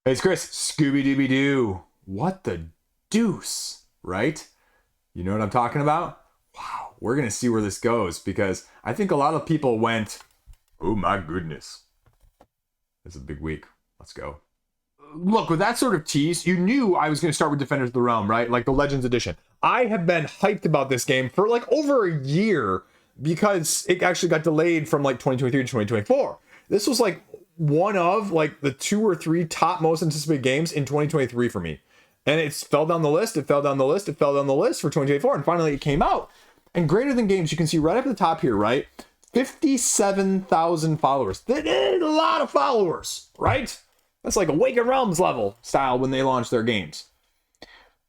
Hey, it's Chris. Scooby-Dooby-Doo. What the deuce, right? You know what I'm talking about? Wow, we're going to see where this goes because I think a lot of people went, oh my goodness. It's a big week. Let's go. Look, with that sort of tease, you knew I was going to start with Defenders of the Realm, right? Like the Legends Edition. I have been hyped about this game for like over a year because it actually got delayed from like 2023 to 2024. This was like one of like the 2 or 3 top most anticipated games in 2023 for me. And it fell down the list, it fell down the list, it fell down the list for 2024, and finally it came out. And Greater Than Games, you can see right up at the top here, right? 57,000 followers. That is a lot of followers, right? That's like Awakened Realms level style when they launch their games.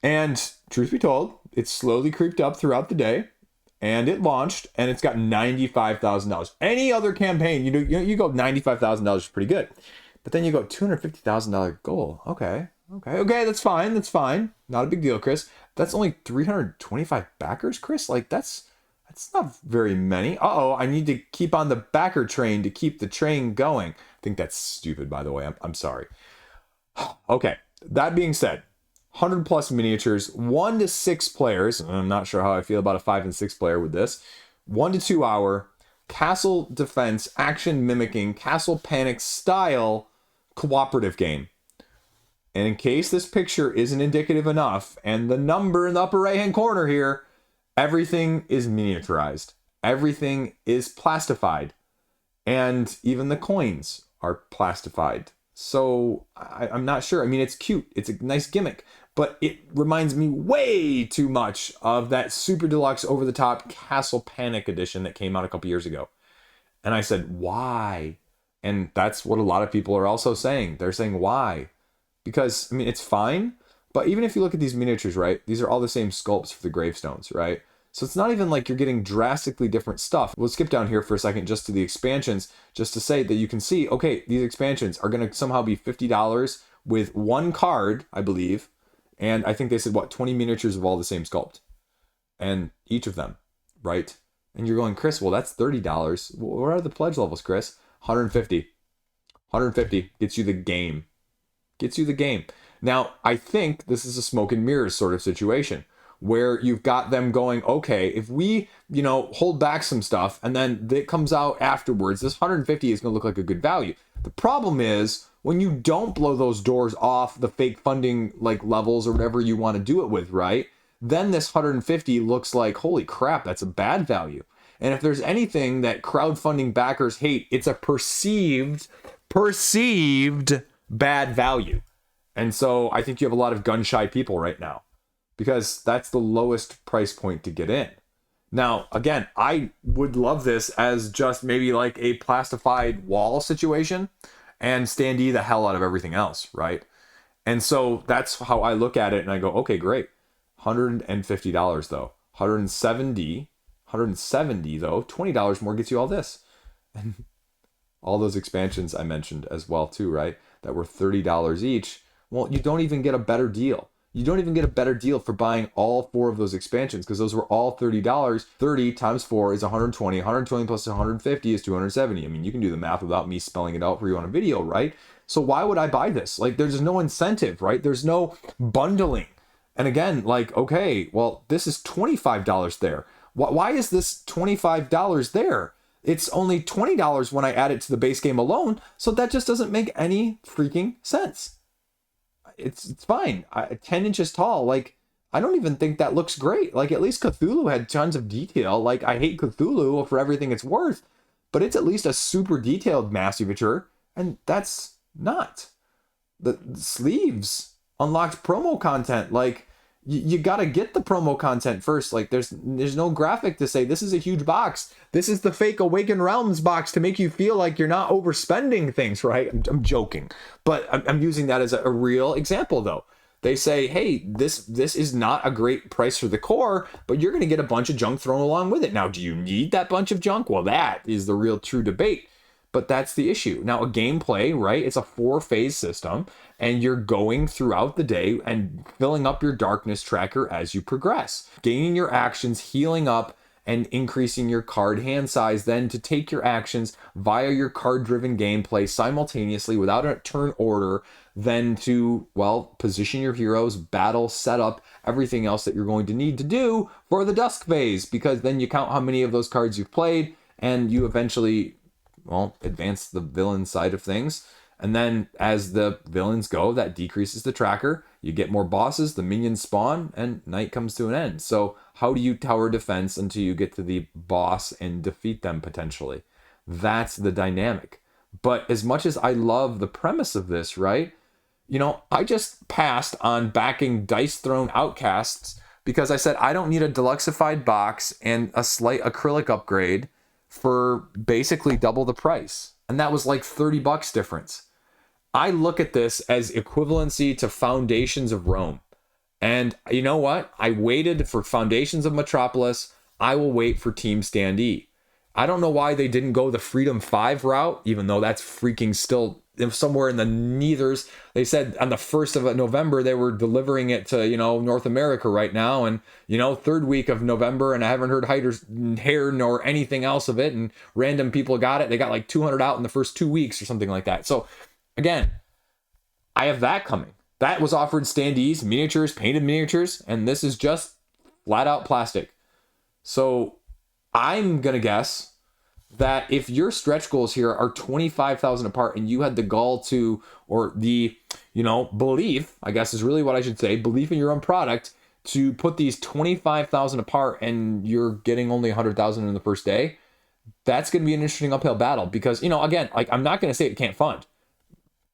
And truth be told, it slowly creeped up throughout the day, and it launched, and it's got $95,000. Any other campaign, you go $95,000 is pretty good. But then you go $250,000 goal. Okay, that's fine. Not a big deal, Chris. That's only 325 backers, Chris. Like that's not very many. I need to keep on the backer train to keep the train going. I think that's stupid, by the way. I'm sorry. Okay, that being said, 100 plus miniatures, 1 to 6 players. I'm not sure how I feel about a 5 and 6 player with this. 1 to 2 hour castle defense, action mimicking, castle panic style cooperative game. And in case this picture isn't indicative enough, and the number in the upper right hand corner here, everything is miniaturized. Everything is plastified. And even the coins are plastified. So I'm not sure. I mean, it's cute. It's a nice gimmick. But it reminds me way too much of that super deluxe over-the-top Castle Panic edition that came out a couple years ago. And I said, why? And that's what a lot of people are also saying. They're saying, why? Because, I mean, it's fine. But even if you look at these miniatures, right? These are all the same sculpts for the gravestones, right? So it's not even like you're getting drastically different stuff. We'll skip down here for a second just to the expansions, just to say that you can see, okay, these expansions are going to somehow be $50 with 1 card, I believe. And I think they said, 20 miniatures of all the same sculpt. And each of them, right? And you're going, Chris, well, that's $30. What are the pledge levels, Chris? 150. 150 gets you the game. Now, I think this is a smoke and mirrors sort of situation where you've got them going, okay, if we, hold back some stuff and then it comes out afterwards, this 150 is going to look like a good value. The problem is when you don't blow those doors off the fake funding like levels or whatever you want to do it with, right? Then this 150 looks like, holy crap, that's a bad value. And if there's anything that crowdfunding backers hate, it's a perceived bad value. And so I think you have a lot of gun-shy people right now because that's the lowest price point to get in. Now, again, I would love this as just maybe like a plastified wall situation and standee the hell out of everything else, right? And so that's how I look at it and I go, okay, great. $150 though. 170 though. $20 more gets you all this. And all those expansions I mentioned as well too, right? That were $30 each. Well, you don't even get a better deal. You don't even get a better deal for buying all 4 of those expansions because those were all $30. 30 times 4 is 120. 120 plus 150 is 270. I mean, you can do the math without me spelling it out for you on a video, right? So why would I buy this? Like, there's no incentive, right? There's no bundling. And again, like, okay, well, this is $25 there. Why is this $25 there? It's only $20 when I add it to the base game alone. So that just doesn't make any freaking sense. It's fine. 10 inches tall. Like, I don't even think that looks great. Like, at least Cthulhu had tons of detail. Like, I hate Cthulhu for everything it's worth, but it's at least a super detailed massivature, and that's not. The sleeves unlocked promo content. Like, you gotta get the promo content first. Like, there's no graphic to say this is a huge box. This is the fake Awakened Realms box to make you feel like you're not overspending things, right? I'm joking, but I'm using that as a real example though. They say, hey, this is not a great price for the core, but you're gonna get a bunch of junk thrown along with it. Now, do you need that bunch of junk? Well, that is the real true debate. But that's the issue. Now, a gameplay, right? It's a 4-phase system, and you're going throughout the day and filling up your darkness tracker as you progress, gaining your actions, healing up, and increasing your card hand size then to take your actions via your card-driven gameplay simultaneously without a turn order, then to, well, position your heroes, battle, set up, everything else that you're going to need to do for the Dusk phase, because then you count how many of those cards you've played, and you eventually, well, advance the villain side of things. And then as the villains go, that decreases the tracker. You get more bosses, the minions spawn, and night comes to an end. So how do you tower defense until you get to the boss and defeat them potentially? That's the dynamic. But as much as I love the premise of this, right? You know, I just passed on backing Dice Throne Outcasts because I said I don't need a deluxeified box and a slight acrylic upgrade for basically double the price. And that was like $30 difference. I look at this as equivalency to Foundations of Rome. And you know what? I waited for Foundations of Metropolis. I will wait for Team Standee. I don't know why they didn't go the Freedom 5 route, even though that's freaking still somewhere in the neithers. They said on the 1st of November, they were delivering it to, you know, North America right now. And, you know, third week of November, and I haven't heard hair nor anything else of it. And random people got it. They got like 200 out in the first 2 weeks or something like that. So again, I have that coming. That was offered standees, miniatures, painted miniatures, and this is just flat out plastic. So I'm going to guess that if your stretch goals here are 25,000 apart and you had the gall to, or the, you know, belief, I guess is really what I should say, belief in your own product to put these 25,000 apart and you're getting only 100,000 in the first day, that's going to be an interesting uphill battle because, you know, again, like I'm not going to say it can't fund.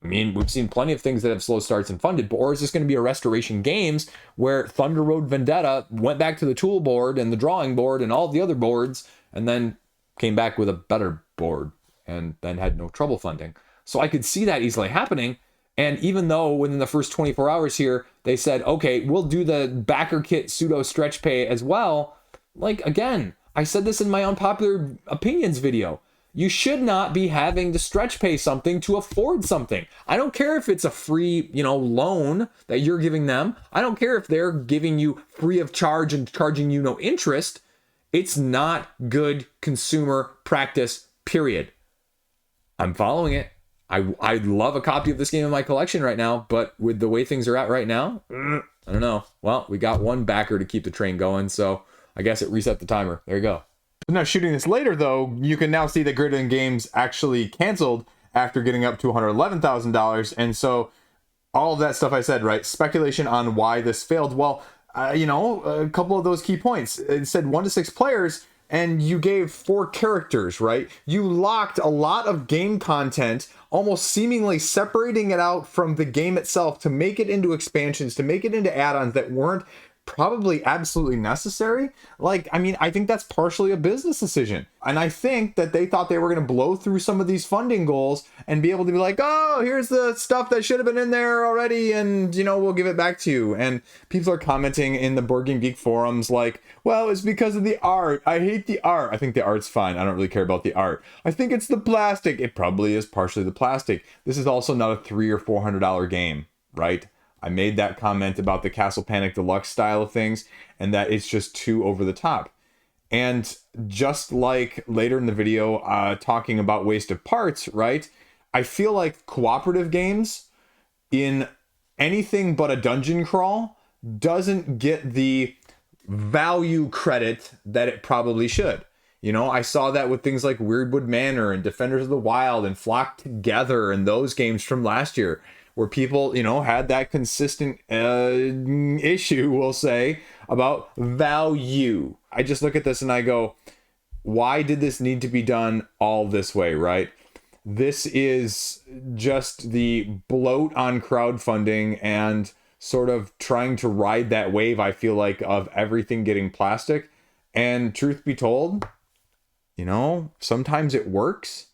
I mean, we've seen plenty of things that have slow starts and funded, or is this going to be a Restoration Games where Thunder Road Vendetta went back to the tool board and the drawing board and all the other boards and then came back with a better board and then had no trouble funding? So I could see that easily happening. And even though within the first 24 hours here, they said, okay, we'll do the backer kit pseudo stretch pay as well. Like, again, I said this in my unpopular opinions video. You should not be having to stretch pay something to afford something. I don't care if it's a free, you know, loan that you're giving them. I don't care if they're giving you free of charge and charging you no interest. It's not good consumer practice, period. I'm following it. I'd love a copy of this game in my collection right now, but with the way things are at right now, I don't know. Well, we got one backer to keep the train going, so I guess it reset the timer. There you go. Now, shooting this later, though, you can now see that Grid Games actually canceled after getting up to $111,000. And so all of that stuff I said, right? Speculation on why this failed. Well, you know, a couple of those key points. It said 1 to 6 players, and you gave 4 characters, right? You locked a lot of game content, almost seemingly separating it out from the game itself to make it into expansions, to make it into add-ons that weren't probably absolutely necessary. Like, I mean, I think that's partially a business decision. And I think that they thought they were going to blow through some of these funding goals and be able to be like, oh, here's the stuff that should have been in there already. And, you know, we'll give it back to you. And people are commenting in the Board Game Geek forums like, well, it's because of the art. I hate the art. I think the art's fine. I don't really care about the art. I think it's the plastic. It probably is partially the plastic. This is also not a $300 or $400 game, right? I made that comment about the Castle Panic Deluxe style of things and that it's just too over the top. And just like later in the video, talking about waste of parts, right? I feel like cooperative games in anything but a dungeon crawl doesn't get the value credit that it probably should. You know, I saw that with things like Weirdwood Manor and Defenders of the Wild and Flock Together and those games from last year, where people, you know, had that consistent issue, we'll say, about value. I just look at this and I go, why did this need to be done all this way, right? This is just the bloat on crowdfunding and sort of trying to ride that wave, I feel like, of everything getting plastic. And truth be told, you know, sometimes it works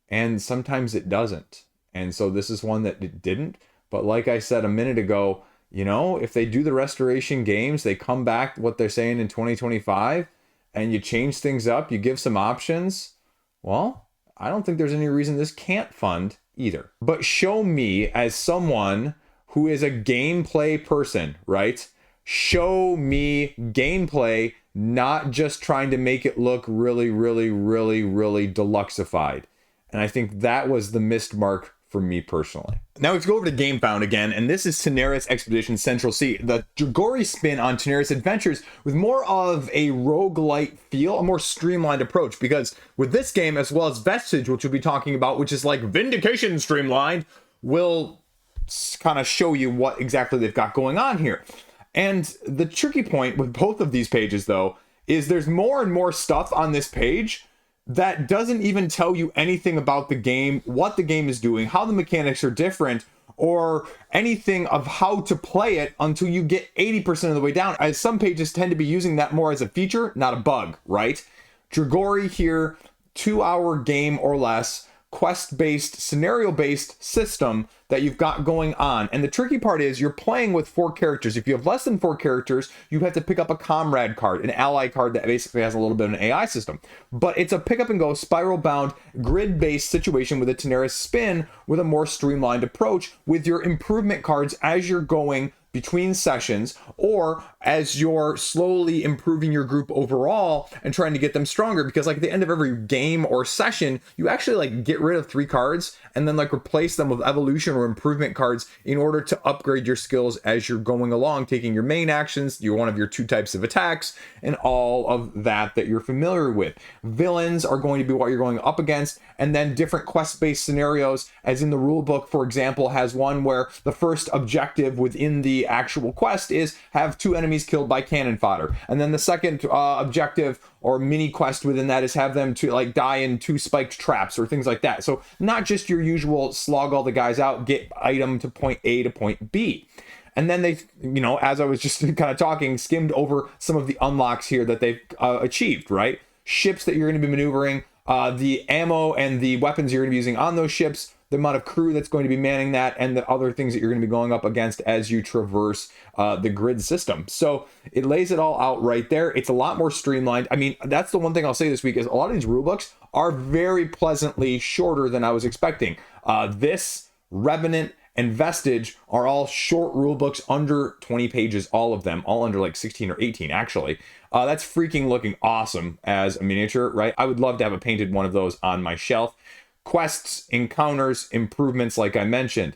and sometimes it doesn't. And so this is one that it didn't. But like I said a minute ago, you know, if they do the Restoration Games, they come back what they're saying in 2025, and you change things up, you give some options, well, I don't think there's any reason this can't fund either. But show me, as someone who is a gameplay person, right? show me gameplay, not just trying to make it look really, really, really, really deluxeified. And I think that was the missed mark for me personally. Now let's go over to GameFound again, and this is Tanares Expedition Central Sea, the Dragori spin on Tanares Adventures with more of a roguelite feel, a more streamlined approach, because with this game, as well as Vestige, which we'll be talking about, which is like Vindication streamlined, will kind of show you what exactly they've got going on here. And the tricky point with both of these pages, though, is there's more and more stuff on this page that doesn't even tell you anything about the game, what the game is doing, how the mechanics are different, or anything of how to play it until you get 80% of the way down, as some pages tend to be using that more as a feature, not a bug, right? Dragori here, 2-hour game or less, quest-based, scenario-based system that you've got going on. And the tricky part is you're playing with 4 characters. If you have less than 4 characters, you have to pick up a comrade card, an ally card that basically has a little bit of an AI system. But it's a pick up and go, spiral-bound, grid-based situation with a Tanares spin with a more streamlined approach with your improvement cards as you're going between sessions, or as you're slowly improving your group overall and trying to get them stronger, because like at the end of every game or session, you actually like get rid of 3 cards and then like replace them with evolution or improvement cards in order to upgrade your skills as you're going along, taking your main actions, one of your 2 types of attacks, and all of that you're familiar with. Villains are going to be what you're going up against, and then different quest-based scenarios, as in the rule book, for example, has one where the first objective within the actual quest is have 2 enemies killed by cannon fodder, and then the second objective or mini quest within that is have them to like die in 2 spiked traps or things like that. So not just your usual slog all the guys out, get item to point A to point B. And then they, as I was just kind of talking, skimmed over some of the unlocks here that they've achieved, right? Ships that you're going to be maneuvering, the ammo and the weapons you're going to be using on those ships, the amount of crew that's going to be manning that, and the other things that you're going to be going up against as you traverse the grid system. So it lays it all out right there. It's a lot more streamlined. I mean, that's the one thing I'll say this week is a lot of these rulebooks are very pleasantly shorter than I was expecting. This, Revenant, and Vestige are all short rulebooks under 20 pages, all of them, all under like 16 or 18 actually. That's freaking looking awesome as a miniature, right? I would love to have a painted one of those on my shelf. Quests, encounters, improvements like I mentioned.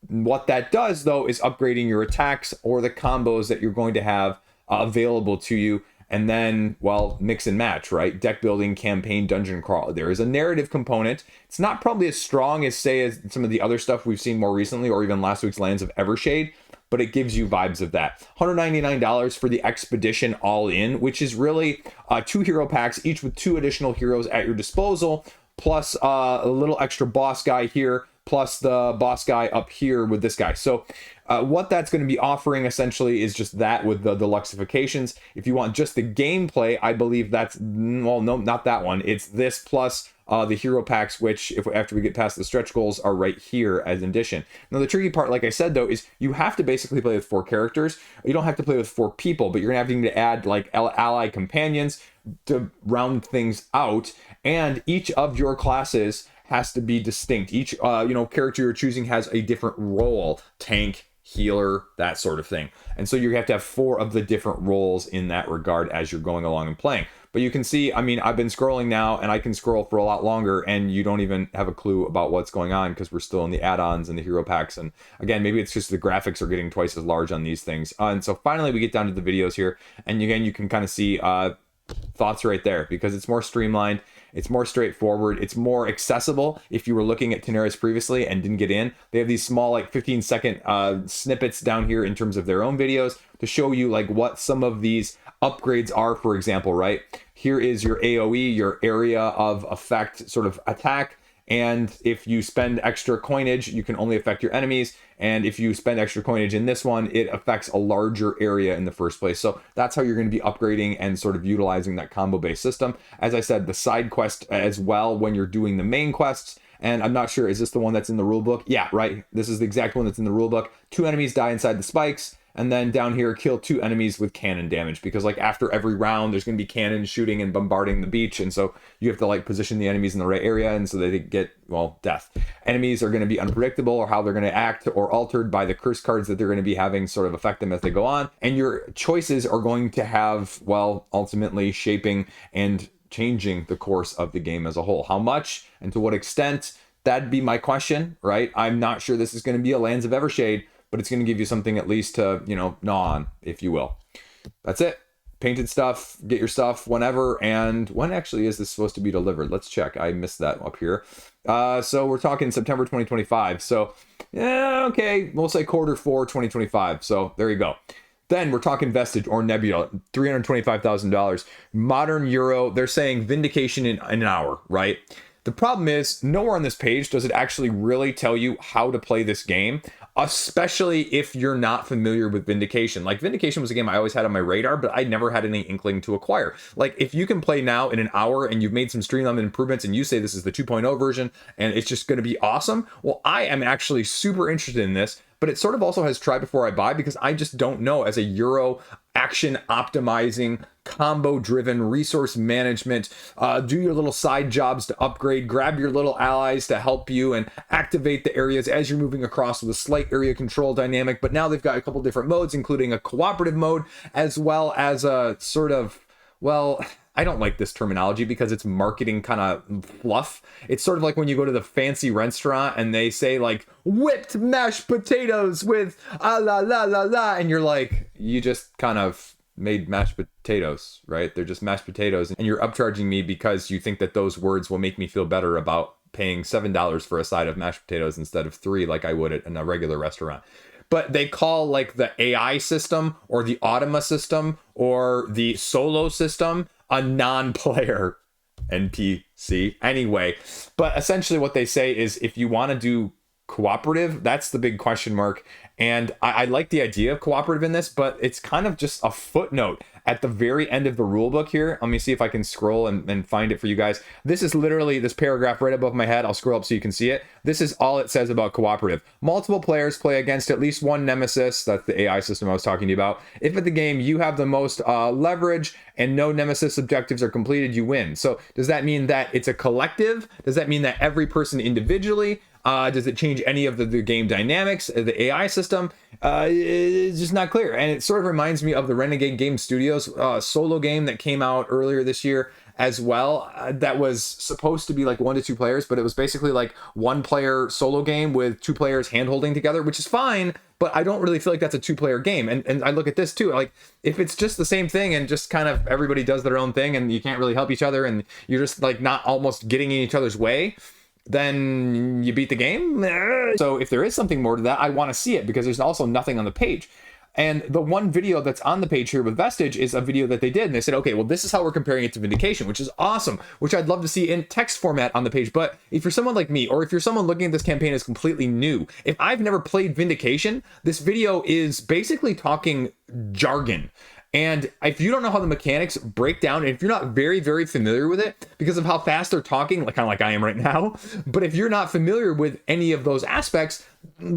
What that does though is upgrading your attacks or the combos that you're going to have available to you, and then, well, mix and match, right? Deck building, campaign, dungeon crawl. There is a narrative component. It's not probably as strong as, say, as some of the other stuff we've seen more recently, or even last week's Lands of Evershade, but it gives you vibes of that. $199 for the Expedition all in, which is really 2 hero packs, each with 2 additional heroes at your disposal, plus a little extra boss guy here, plus the boss guy up here with this guy. So what that's going to be offering essentially is just that with the deluxifications. If you want just the gameplay, I believe that's, well, no, not that one. It's this plus the hero packs, which after we get past the stretch goals are right here as an addition. Now the tricky part, like I said though, is you have to basically play with 4 characters. You don't have to play with 4 people, but you're gonna have to add like ally companions to round things out, and each of your classes has to be distinct. Each character you're choosing has a different role: tank, healer, that sort of thing. And so you have to have 4 of the different roles in that regard as you're going along and playing. But you can see, I mean, I've been scrolling now, and I can scroll for a lot longer, and you don't even have a clue about what's going on because we're still in the add-ons and the hero packs. And again, maybe it's just the graphics are getting twice as large on these things. And so finally we get down to the videos here, and again, you can kind of see thoughts right there, because it's more streamlined, it's more straightforward, it's more accessible. If you were looking at Tanares previously and didn't get in, they have these small like 15-second snippets down here in terms of their own videos to show you like what some of these upgrades are. For example, right here is your AoE, your area of effect sort of attack, and if you spend extra coinage, you can only affect your enemies, and if you spend extra coinage in this one, it affects a larger area in the first place. So that's how you're going to be upgrading and sort of utilizing that combo based system. As I said, the side quest as well when you're doing the main quests. And I'm not sure, is this the one that's in the rulebook? Yeah, right. This is the exact one that's in the rulebook. 2 enemies die inside the spikes, And then down here, kill 2 enemies with cannon damage, because like after every round, there's going to be cannons shooting and bombarding the beach. And so you have to like position the enemies in the right area. And so they get, well, death. Enemies are going to be unpredictable, or how they're going to act, or altered by the curse cards that they're going to be having sort of affect them as they go on. And your choices are going to have, well, ultimately shaping and changing the course of the game as a whole. How much and to what extent? That'd be my question, right? I'm not sure this is going to be a Lands of Evershade, but it's going to give you something at least to, you know, gnaw on, if you will. That's it. Painted stuff, get your stuff whenever. And when actually is this supposed to be delivered? Let's check. I missed that up here. So we're talking September 2025. So, yeah, okay, we'll say Q4 2025. So there you go. Then we're talking Vestige or Nebula, $325,000. Modern Euro, they're saying Vindication in an hour, right? The problem is, nowhere on this page does it actually really tell you how to play this game, especially if you're not familiar with Vindication. Like, Vindication was a game I always had on my radar, but I never had any inkling to acquire. Like, if you can play now in an hour and you've made some streamlined improvements and you say this is the 2.0 version and it's just going to be awesome, well, I am actually super interested in this. But it sort of also has try before I buy, because I just don't know, as a Euro action optimizing, combo driven resource management, do your little side jobs to upgrade, grab your little allies to help you and activate the areas as you're moving across with a slight area control dynamic. But now they've got a couple different modes, including a cooperative mode, as well as a sort of, well, I don't like this terminology because it's marketing kind of fluff. It's sort of like when you go to the fancy restaurant and they say like whipped mashed potatoes with la la la la, and you're like, you just kind of made mashed potatoes, right? They're just mashed potatoes, and you're upcharging me because you think that those words will make me feel better about paying $7 for a side of mashed potatoes instead of $3 like I would at in a regular restaurant. But they call like the AI system or the Automa system or the Solo system a non-player NPC anyway. But essentially what they say is, if you want to do cooperative, that's the big question mark. And I like the idea of cooperative in this, but it's kind of just a footnote at the very end of the rulebook here. Let me see if I can scroll and find it for you guys. This is literally this paragraph right above my head. I'll scroll up so you can see it. This is all it says about cooperative. Multiple players play against at least one nemesis. That's the AI system I was talking to you about. If at the game you have the most leverage and no nemesis objectives are completed, you win. So does that mean that it's a collective? Does that mean that every person individually? Does it change any of the game dynamics, the AI system? It's just not clear. And it sort of reminds me of the Renegade Game Studios solo game that came out earlier this year as well. That was supposed to be like 1 to 2 players, but it was basically like 1 player solo game with 2 players hand holding together, which is fine. But I don't really feel like that's a 2-player game. And I look at this too, like if it's just the same thing and just kind of everybody does their own thing and you can't really help each other and you're just like not almost getting in each other's way, then you beat the game. So if there is something more to that, I want to see it, because there's also nothing on the page. And the one video that's on the page here with Vestige is a video that they did, and they said, okay, well, this is how we're comparing it to Vindication, which is awesome, which I'd love to see in text format on the page. But if you're someone like me, or if you're someone looking at this campaign as completely new, if I've never played Vindication, this video is basically talking jargon. And if you don't know how the mechanics break down, and if you're not very, very familiar with it because of how fast they're talking, like kind of like I am right now, but if you're not familiar with any of those aspects,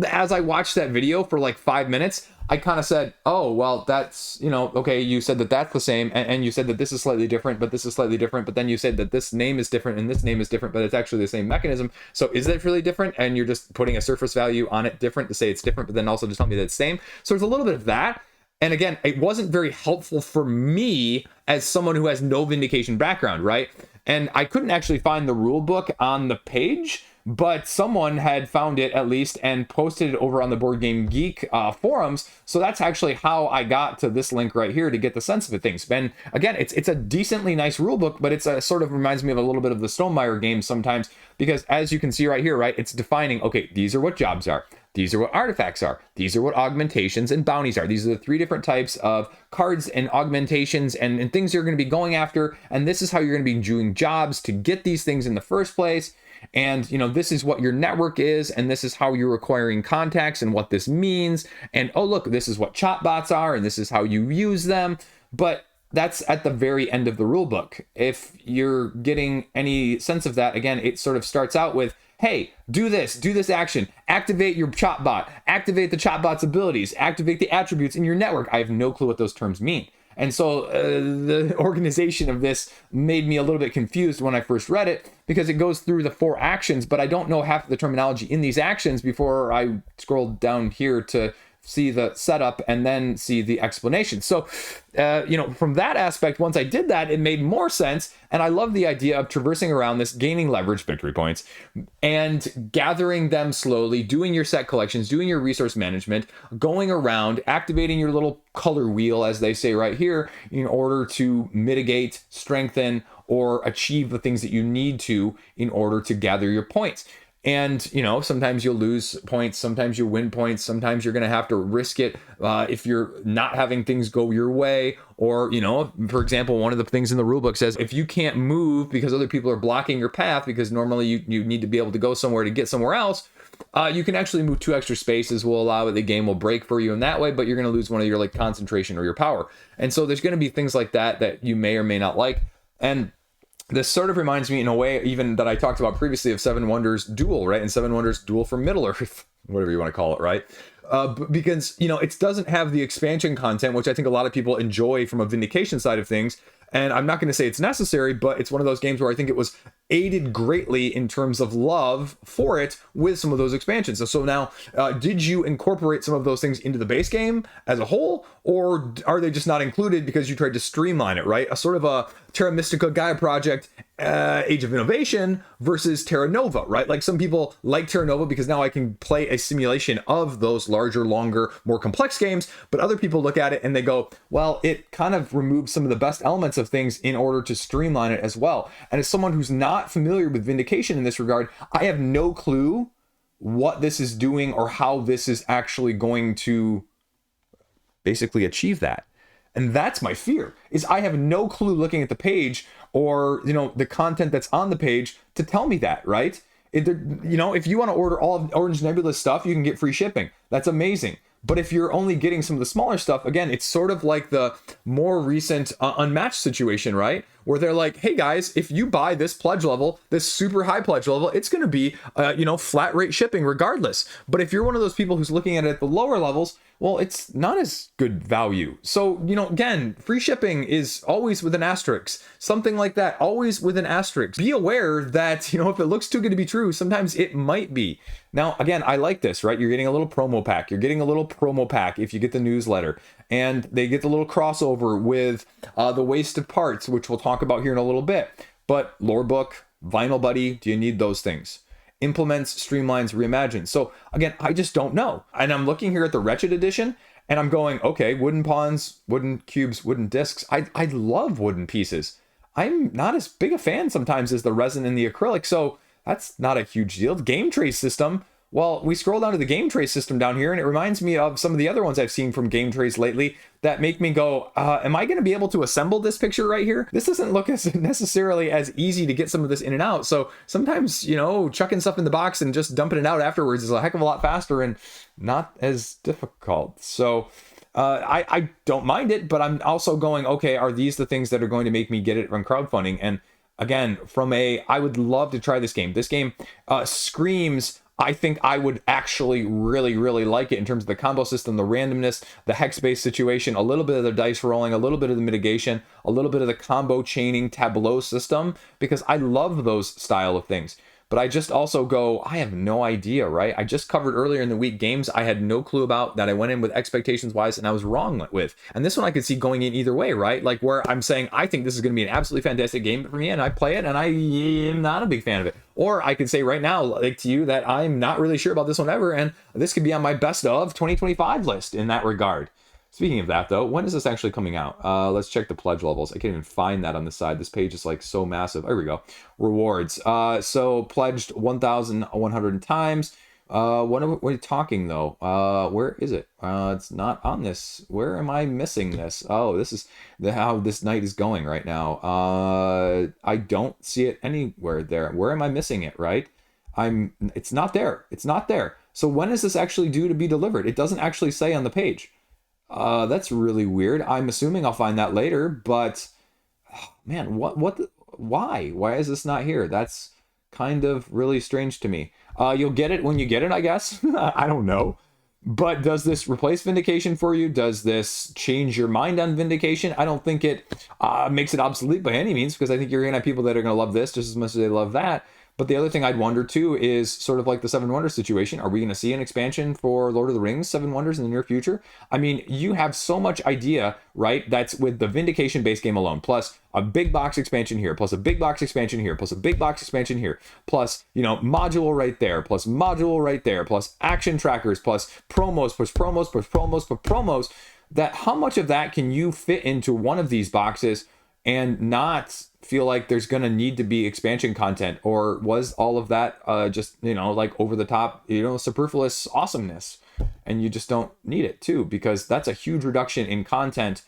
as I watched that video for like 5 minutes, I kind of said, oh, well, that's, you know, okay, you said that that's the same, and you said that this is slightly different, but this is slightly different, but then you said that this name is different and this name is different, but it's actually the same mechanism. So is it really different? And you're just putting a surface value on it different to say it's different, but then also just tell me that it's same. So there's a little bit of that. And again, it wasn't very helpful for me as someone who has no Vindication background, right? And I couldn't actually find the rule book on the page, but someone had found it at least and posted it over on the Board Game Geek forums. So that's actually how I got to this link right here to get the sense of it things. And again, it's a decently nice rule book, but it's a sort of reminds me of a little bit of the Stonemaier games sometimes, because as you can see right here, right, it's defining, okay, these are what jobs are. These are what artifacts are. These are what augmentations and bounties are. These are the 3 different types of cards and augmentations and things you're going to be going after. And this is how you're going to be doing jobs to get these things in the first place. And, you know, this is what your network is, and this is how you're acquiring contacts and what this means. And, oh, look, this is what chatbots are, and this is how you use them. But that's at the very end of the rule book. If you're getting any sense of that, again, it sort of starts out with, hey, do this action, activate your chop bot, activate the chop bot's abilities, activate the attributes in your network. I have no clue what those terms mean. And so the organization of this made me a little bit confused when I first read it, because it goes through the 4 actions, but I don't know half of the terminology in these actions before I scrolled down here to see the setup and then see the explanation. So, from that aspect, once I did that, it made more sense. And I love the idea of traversing around this, gaining leverage, victory points, and gathering them slowly, doing your set collections, doing your resource management, going around, activating your little color wheel, as they say right here, in order to mitigate, strengthen, or achieve the things that you need to in order to gather your points. And, sometimes you'll lose points, sometimes you win points, sometimes you're going to have to risk it if you're not having things go your way. Or, for example, one of the things in the rulebook says if you can't move because other people are blocking your path, because normally you need to be able to go somewhere to get somewhere else, you can actually move 2 extra spaces, will allow it, the game will break for you in that way, but you're going to lose one of your concentration or your power. And so there's going to be things like that you may or may not like. And this sort of reminds me in a way even that I talked about previously of Seven Wonders Duel, right? And Seven Wonders Duel for Middle-earth, whatever you want to call it, right? Because, it doesn't have the expansion content, which I think a lot of people enjoy from a Vindication side of things. And I'm not going to say it's necessary, but it's one of those games where I think it was aided greatly in terms of love for it with some of those expansions. So now, did you incorporate some of those things into the base game as a whole, or are they just not included because you tried to streamline it, right? A sort of a Terra Mystica Gaia project, Age of Innovation versus Terra Nova, right? Like some people like Terra Nova because now I can play a simulation of those larger, longer, more complex games, but other people look at it and they go, well, it kind of removes some of the best elements of things in order to streamline it as well. And as someone who's not familiar with Vindication in this regard, I have no clue what this is doing or how this is actually going to basically achieve that. And that's my fear, is I have no clue looking at the page or, the content that's on the page to tell me that, right? If you want to order all of Orange Nebula stuff, you can get free shipping. That's amazing. But if you're only getting some of the smaller stuff, again, it's sort of like the more recent Unmatched situation, right? Where they're like, hey guys, if you buy this pledge level, this super high pledge level, it's going to be, flat rate shipping regardless. But if you're one of those people who's looking at it at the lower levels, well, it's not as good value. So, again, free shipping is always with an asterisk, something like that, always with an asterisk. Be aware that, if it looks too good to be true, sometimes it might be. Now, again, I like this, right? You're getting a little promo pack. You're getting a little promo pack if you get the newsletter. And they get the little crossover with the Wasted Parts, which we'll talk about here in a little bit. But lore book, Vinyl Buddy, do you need those things? Implements, streamlines, reimagines. So again, I just don't know. And I'm looking here at the Wretched Edition and I'm going, okay, wooden pawns, wooden cubes, wooden discs. I love wooden pieces. I'm not as big a fan sometimes as the resin and the acrylic. So that's not a huge deal. The game trace system. Well, we scroll down to the game trace system down here and it reminds me of some of the other ones I've seen from game trace lately that make me go, am I going to be able to assemble this picture right here? This doesn't look as necessarily as easy to get some of this in and out. So sometimes, chucking stuff in the box and just dumping it out afterwards is a heck of a lot faster and not as difficult. So I don't mind it, but I'm also going, okay, are these the things that are going to make me get it from crowdfunding? And again, I would love to try this game. This game screams, I think I would actually really, really like it in terms of the combo system, the randomness, the hex-based situation, a little bit of the dice rolling, a little bit of the mitigation, a little bit of the combo chaining tableau system, because I love those style of things. But I just also go, I have no idea, right? I just covered earlier in the week games I had no clue about that I went in with expectations wise and I was wrong with. And this one I could see going in either way, right? Like where I'm saying, I think this is going to be an absolutely fantastic game for me and I play it and I am not a big fan of it. Or I could say right now, like to you, that I'm not really sure about this one ever. And this could be on my best of 2025 list in that regard. Speaking of that, though, when is this actually coming out? Let's check the pledge levels. I can't even find that on the side. This page is like so massive. There we go. Rewards. So pledged 1,100 times. What are we talking, though? Where is it? It's not on this. Where am I missing this? Oh, this is how this night is going right now. I don't see it anywhere there. Where am I missing it, right? It's not there. It's not there. So when is this actually due to be delivered? It doesn't actually say on the page. That's really weird. I'm assuming I'll find that later, but man, why is this not here? That's kind of really strange to me. You'll get it when you get it, I guess. I don't know. But does this replace Vindication for you? Does this change your mind on Vindication? I don't think it makes it obsolete by any means, because I think you're going to have people that are going to love this just as much as they love that. But the other thing I'd wonder too is sort of like the Seven Wonders situation. Are we going to see an expansion for Lord of the Rings Seven Wonders in the near future? I mean, you have so much idea, right? That's with the Vindication base game alone, plus a big box expansion here, plus a big box expansion here, plus a big box expansion here, plus, you know, module right there, plus module right there, plus action trackers, plus promos, plus promos, plus promos, plus promos. That how much of that can you fit into one of these boxes and not feel like there's going to need to be expansion content? Or was all of that just, you know, like over the top, you know, superfluous awesomeness, and you just don't need it too, because that's a huge reduction in content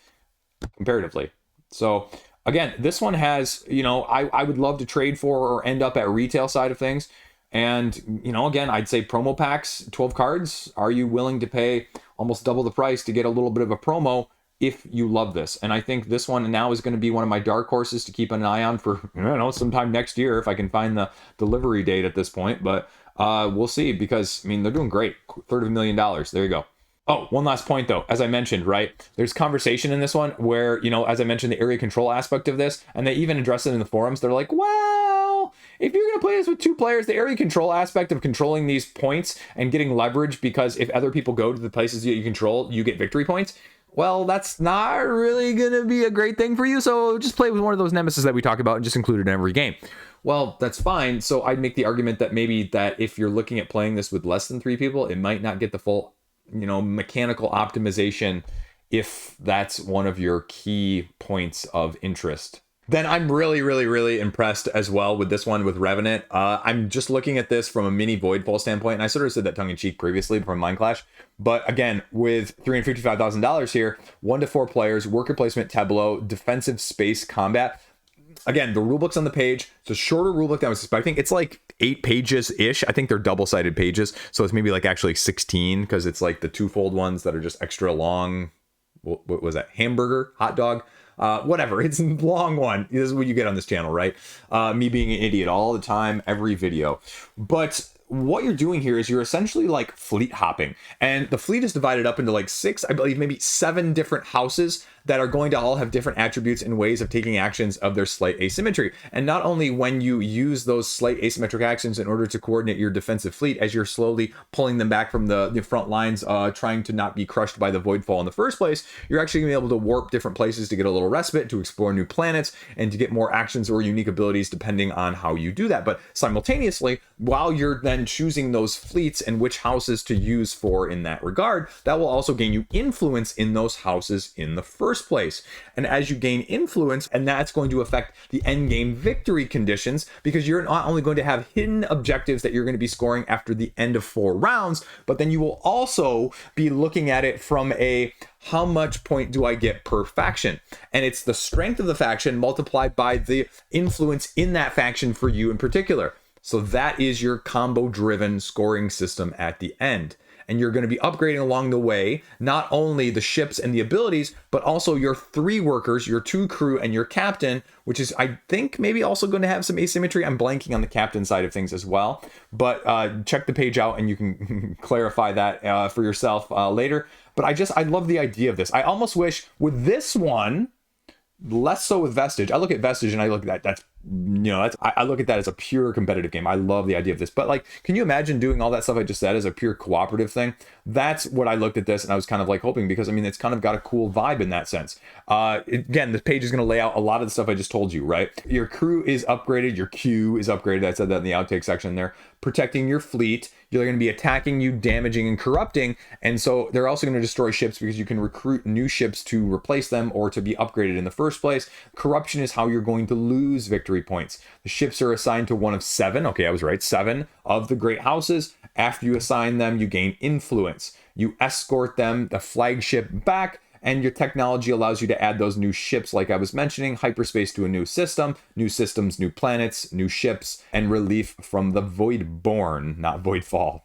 comparatively. So again, this one has, you know, I would love to trade for or end up at retail side of things. And, you know, again, I'd say promo packs, 12 cards. Are you willing to pay almost double the price to get a little bit of a promo if you love this? And I think this one now is going to be one of my dark horses to keep an eye on for, I don't know, sometime next year if I can find the delivery date at this point. But we'll see, because, I mean, they're doing great. $250,000. There you go. Oh, one last point though, as I mentioned, right? There's conversation in this one where, you know, as I mentioned, the area control aspect of this, and they even address it in the forums. They're like, well, if you're going to play this with two players, the area control aspect of controlling these points and getting leverage, because if other people go to the places that you control, you get victory points. Well, that's not really going to be a great thing for you. So just play with one of those nemesis that we talk about and just include it in every game. Well, that's fine. So I'd make the argument that maybe that if you're looking at playing this with less than 3 people, it might not get the full, you know, mechanical optimization if that's one of your key points of interest. Then I'm really impressed as well with this one with Revenant. I'm just looking at this from a mini Voidfall standpoint, and I sort of said that tongue-in-cheek previously from Mindclash. But again, with $355,000 here, 1 to 4 players, worker placement tableau, defensive space combat. Again, the rulebook's on the page. It's a shorter rulebook than I was expecting. It's like 8 pages-ish. I think they're double-sided pages. So it's maybe like actually 16, because it's like the twofold ones that are just extra long. What was that? Hamburger? Hot dog? Whatever. It's a long one. This is what you get on this channel, right? Me being an idiot all the time, every video. But what you're doing here is you're essentially like fleet hopping. And the fleet is divided up into like 6, I believe maybe 7 different houses that are going to all have different attributes and ways of taking actions of their slight asymmetry. And not only when you use those slight asymmetric actions in order to coordinate your defensive fleet as you're slowly pulling them back from the front lines, trying to not be crushed by the Voidfall in the first place, you're actually going to be able to warp different places to get a little respite, to explore new planets, and to get more actions or unique abilities depending on how you do that. But simultaneously, while you're then choosing those fleets and which houses to use for in that regard, that will also gain you influence in those houses in the first place. And as you gain influence, and that's going to affect the end game victory conditions, because you're not only going to have hidden objectives that you're going to be scoring after the end of 4 rounds, but then you will also be looking at it from a how much point do I get per faction? And it's the strength of the faction multiplied by the influence in that faction for you in particular. So that is your combo driven scoring system at the end. And you're going to be upgrading along the way, not only the ships and the abilities, but also your 3 workers, your 2 crew, and your captain, which is, I think, maybe also going to have some asymmetry. I'm blanking on the captain side of things as well. But check the page out and you can clarify that for yourself later. But I love the idea of this. I almost wish with this one, less so with Vestige. I look at Vestige and I look at that. I look at that as a pure competitive game. I love the idea of this. But like, can you imagine doing all that stuff I just said as a pure cooperative thing? That's what I looked at this and I was kind of like hoping, because I mean, it's kind of got a cool vibe in that sense. Again, this page is going to lay out a lot of the stuff I just told you, right? Your crew is upgraded. Your queue is upgraded. I said that in the outtake section there. Protecting your fleet. They're going to be attacking you, damaging, and corrupting. And so they're also going to destroy ships because you can recruit new ships to replace them or to be upgraded in the first place. Corruption is how you're going to lose victory points. The ships are assigned to one of 7. Okay, I was right. 7 of the great houses. After you assign them, you gain influence. You escort them, the flagship, back. And your technology allows you to add those new ships, like I was mentioning, hyperspace to a new system, new systems, new planets, new ships, and relief from the Voidborn, not Voidfall.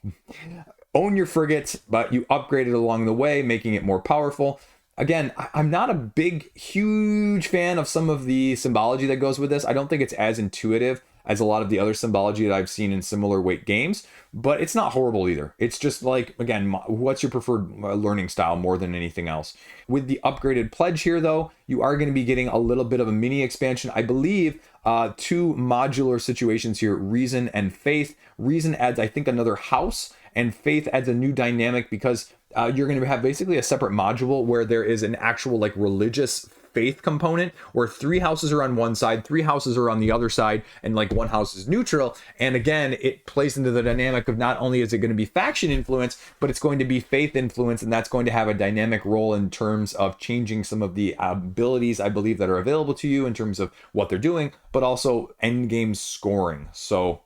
Own your frigate, but you upgrade it along the way, making it more powerful. Again, I'm not a huge fan of some of the symbology that goes with this. I don't think it's as intuitive as a lot of the other symbology that I've seen in similar weight games, but it's not horrible either. It's just like, again, what's your preferred learning style more than anything else. With the upgraded pledge here, though, you are going to be getting a little bit of a mini expansion. I believe 2 modular situations here, Reason and Faith. Reason adds, I think, another house, and Faith adds a new dynamic because you're going to have basically a separate module where there is an actual like religious faith component where 3 houses are on one side, 3 houses are on the other side, and like 1 house is neutral. And again, it plays into the dynamic of not only is it going to be faction influence, but it's going to be faith influence, and that's going to have a dynamic role in terms of changing some of the abilities, I believe, that are available to you in terms of what they're doing, but also end game scoring. So,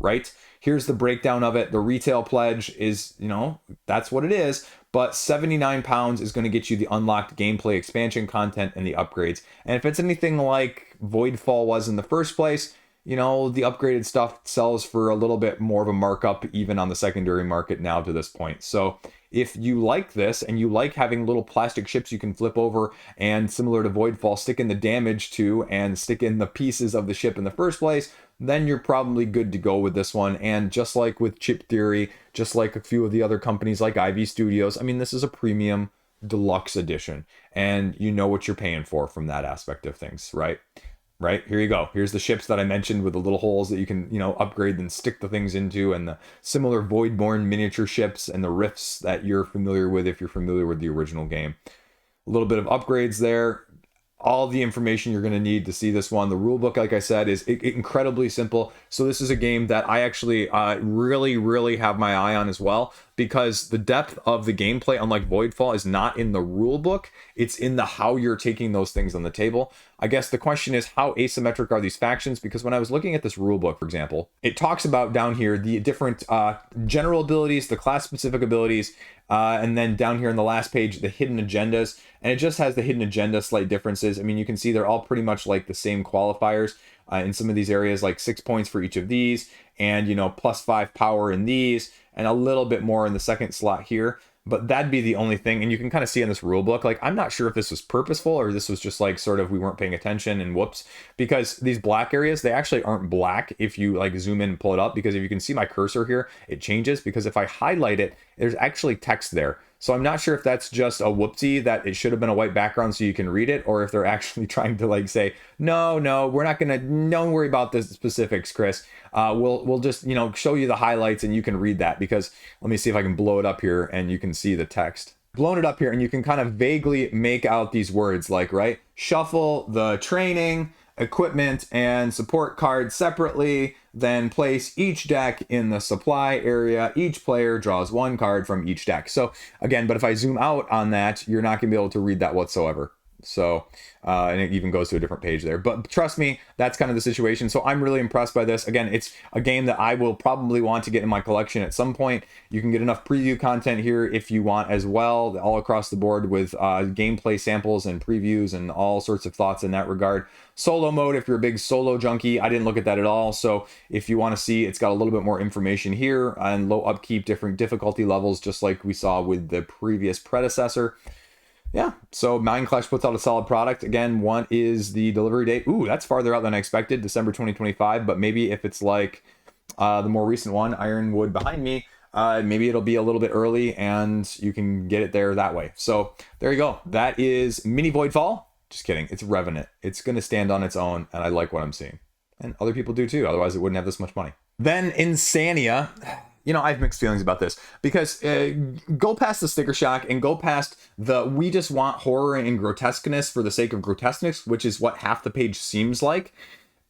right? Here's the breakdown of it. The retail pledge is, that's what it is. But £79 is going to get you the unlocked gameplay expansion content and the upgrades. And if it's anything like Voidfall was in the first place, the upgraded stuff sells for a little bit more of a markup even on the secondary market now to this point. So if you like this and you like having little plastic ships you can flip over and similar to Voidfall, stick in the damage to and stick in the pieces of the ship in the first place, then you're probably good to go with this one. And just like with Chip Theory, just like a few of the other companies like Ivy Studios, I mean, this is a premium deluxe edition and you know what you're paying for from that aspect of things, right? Right, here you go. Here's the ships that I mentioned with the little holes that you can, upgrade and stick the things into, and the similar Voidborn miniature ships and the rifts that you're familiar with if you're familiar with the original game. A little bit of upgrades there. All the information you're going to need to see this one. The rulebook, like I said, is incredibly simple. So this is a game that I actually really, really have my eye on as well, because the depth of the gameplay, unlike Voidfall, is not in the rulebook. It's in the how you're taking those things on the table. I guess the question is, how asymmetric are these factions? Because when I was looking at this rulebook, for example, it talks about down here the different general abilities, the class-specific abilities, and then down here in the last page, the hidden agendas. And it just has the hidden agenda slight differences. I mean, you can see they're all pretty much like the same qualifiers in some of these areas, like 6 points for each of these, and, +5 power in these, and a little bit more in the second slot here. But that'd be the only thing. And you can kind of see in this rule book, like, I'm not sure if this was purposeful or this was just like sort of we weren't paying attention and whoops, because these black areas, they actually aren't black if you like zoom in and pull it up, because if you can see my cursor here, it changes, because if I highlight it, there's actually text there. So I'm not sure if that's just a whoopsie that it should have been a white background so you can read it, or if they're actually trying to like say, no, we're not gonna, don't worry about the specifics, Chris. We'll just, show you the highlights and you can read that, because let me see if I can blow it up here and you can see the text. Blown it up here and you can kind of vaguely make out these words like, right? Shuffle the training, equipment, and support cards separately, then place each deck in the supply area. Each player draws 1 card from each deck. So again, but if I zoom out on that, you're not gonna be able to read that whatsoever. So, and it even goes to a different page there. But trust me, that's kind of the situation. So I'm really impressed by this. Again, it's a game that I will probably want to get in my collection at some point. You can get enough preview content here if you want as well, all across the board with gameplay samples and previews and all sorts of thoughts in that regard. Solo mode, if you're a big solo junkie, I didn't look at that at all. So if you want to see, it's got a little bit more information here and low upkeep, different difficulty levels, just like we saw with the previous predecessor. Yeah, so Mindclash puts out a solid product. Again, one is the delivery date. Ooh, that's farther out than I expected, December 2025. But maybe if it's like the more recent one, Ironwood behind me, maybe it'll be a little bit early and you can get it there that way. So there you go. That is Mini Voidfall. Just kidding. It's Revenant. It's going to stand on its own, and I like what I'm seeing. And other people do too. Otherwise, it wouldn't have this much money. Then Insania. I have mixed feelings about this, because go past the sticker shock and go past the we just want horror and grotesqueness for the sake of grotesqueness, which is what half the page seems like.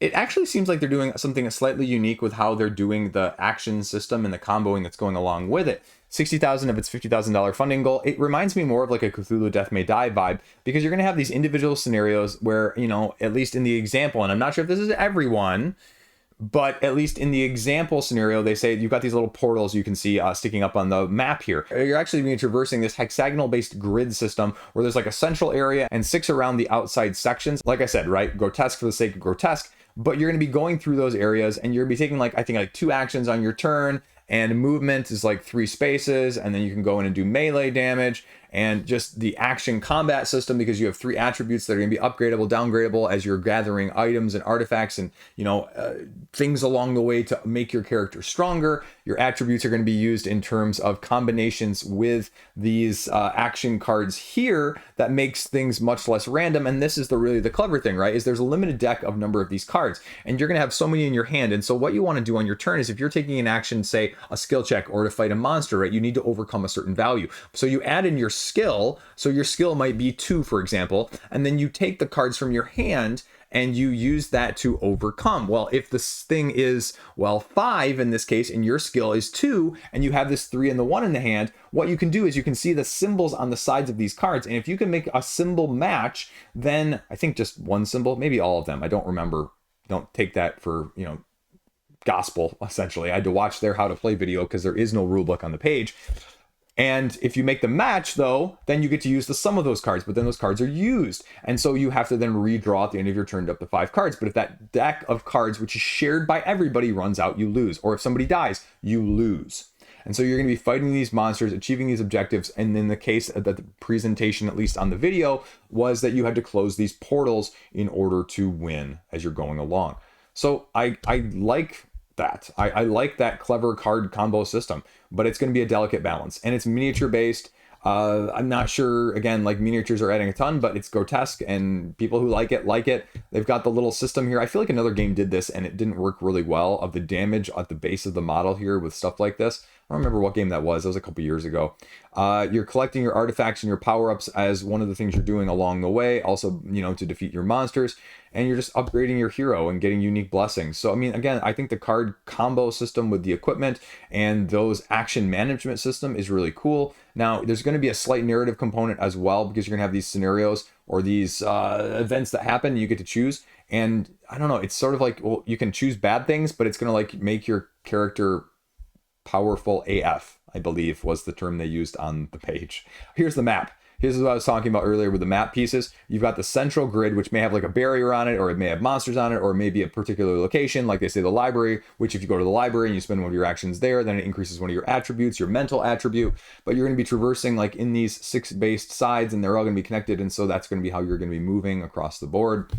It actually seems like they're doing something slightly unique with how they're doing the action system and the comboing that's going along with it. 60,000 of its $50,000 funding goal. It reminds me more of like a Cthulhu Death May Die vibe, because you're going to have these individual scenarios where, at least in the example, and I'm not sure if this is everyone, but at least in the example scenario, they say you've got these little portals you can see sticking up on the map here. You're actually going to be traversing this hexagonal-based grid system where there's like a central area and 6 around the outside sections. Like I said, right? Grotesque for the sake of grotesque. But you're going to be going through those areas and you're going to be taking I think 2 actions on your turn. And movement is like 3 spaces, and then you can go in and do melee damage. and just the action combat system, because you have 3 attributes that are going to be upgradable, downgradable as you're gathering items and artifacts and, you know, things along the way to make your character stronger. Your attributes are going to be used in terms of combinations with these action cards here that makes things much less random. And this is really the clever thing, right? Is there's a limited deck of number of these cards, and you're going to have so many in your hand. And so what you want to do on your turn is, if you're taking an action, say a skill check or to fight a monster, right, you need to overcome a certain value. So you add in your skill. So your skill might be 2, for example, and then you take the cards from your hand and you use that to overcome. Well, if this thing is, well, 5 in this case, and your skill is 2, and you have this 3 and the 1 in the hand, what you can do is you can see the symbols on the sides of these cards. And if you can make a symbol match, then I think just one symbol, maybe all of them, I don't remember. Don't take that for, you know, gospel, essentially. I had to watch their how to play video because there is no rule book on the page. And if you make the match, though, then you get to use the sum of those cards, but then those cards are used. And so you have to then redraw at the end of your turn up to 5 cards. But if that deck of cards, which is shared by everybody, runs out, you lose. Or if somebody dies, you lose. And so you're going to be fighting these monsters, achieving these objectives. And in the case that the presentation, at least on the video, was that you had to close these portals in order to win as you're going along. So I like that. I like that clever card combo system, but it's going to be a delicate balance, and it's miniature based. I'm not sure, again, like miniatures are adding a ton, but it's grotesque, and people who like it. They've got the little system here. I feel like another game did this and it didn't work really well, of the damage at the base of the model here with stuff like this. I don't remember what game that was. That was a couple years ago. You're collecting your artifacts and your power-ups as one of the things you're doing along the way. Also, you know, to defeat your monsters. And you're just upgrading your hero and getting unique blessings. So, I mean, again, I think the card combo system with the equipment and those action management system is really cool. Now, there's going to be a slight narrative component as well, because you're going to have these scenarios or these events that happen. You get to choose. And I don't know, it's sort of like, well, you can choose bad things, but it's going to like make your character powerful AF, I believe was the term they used on the page. Here's the map. Here's what I was talking about earlier with the map pieces. You've got the central grid, which may have like a barrier on it, or it may have monsters on it, or maybe a particular location, like they say the library, which if you go to the library and you spend one of your actions there, then it increases one of your attributes, your mental attribute. But you're going to be traversing like in these 6 based sides, and they're all going to be connected. And so that's going to be how you're going to be moving across the board.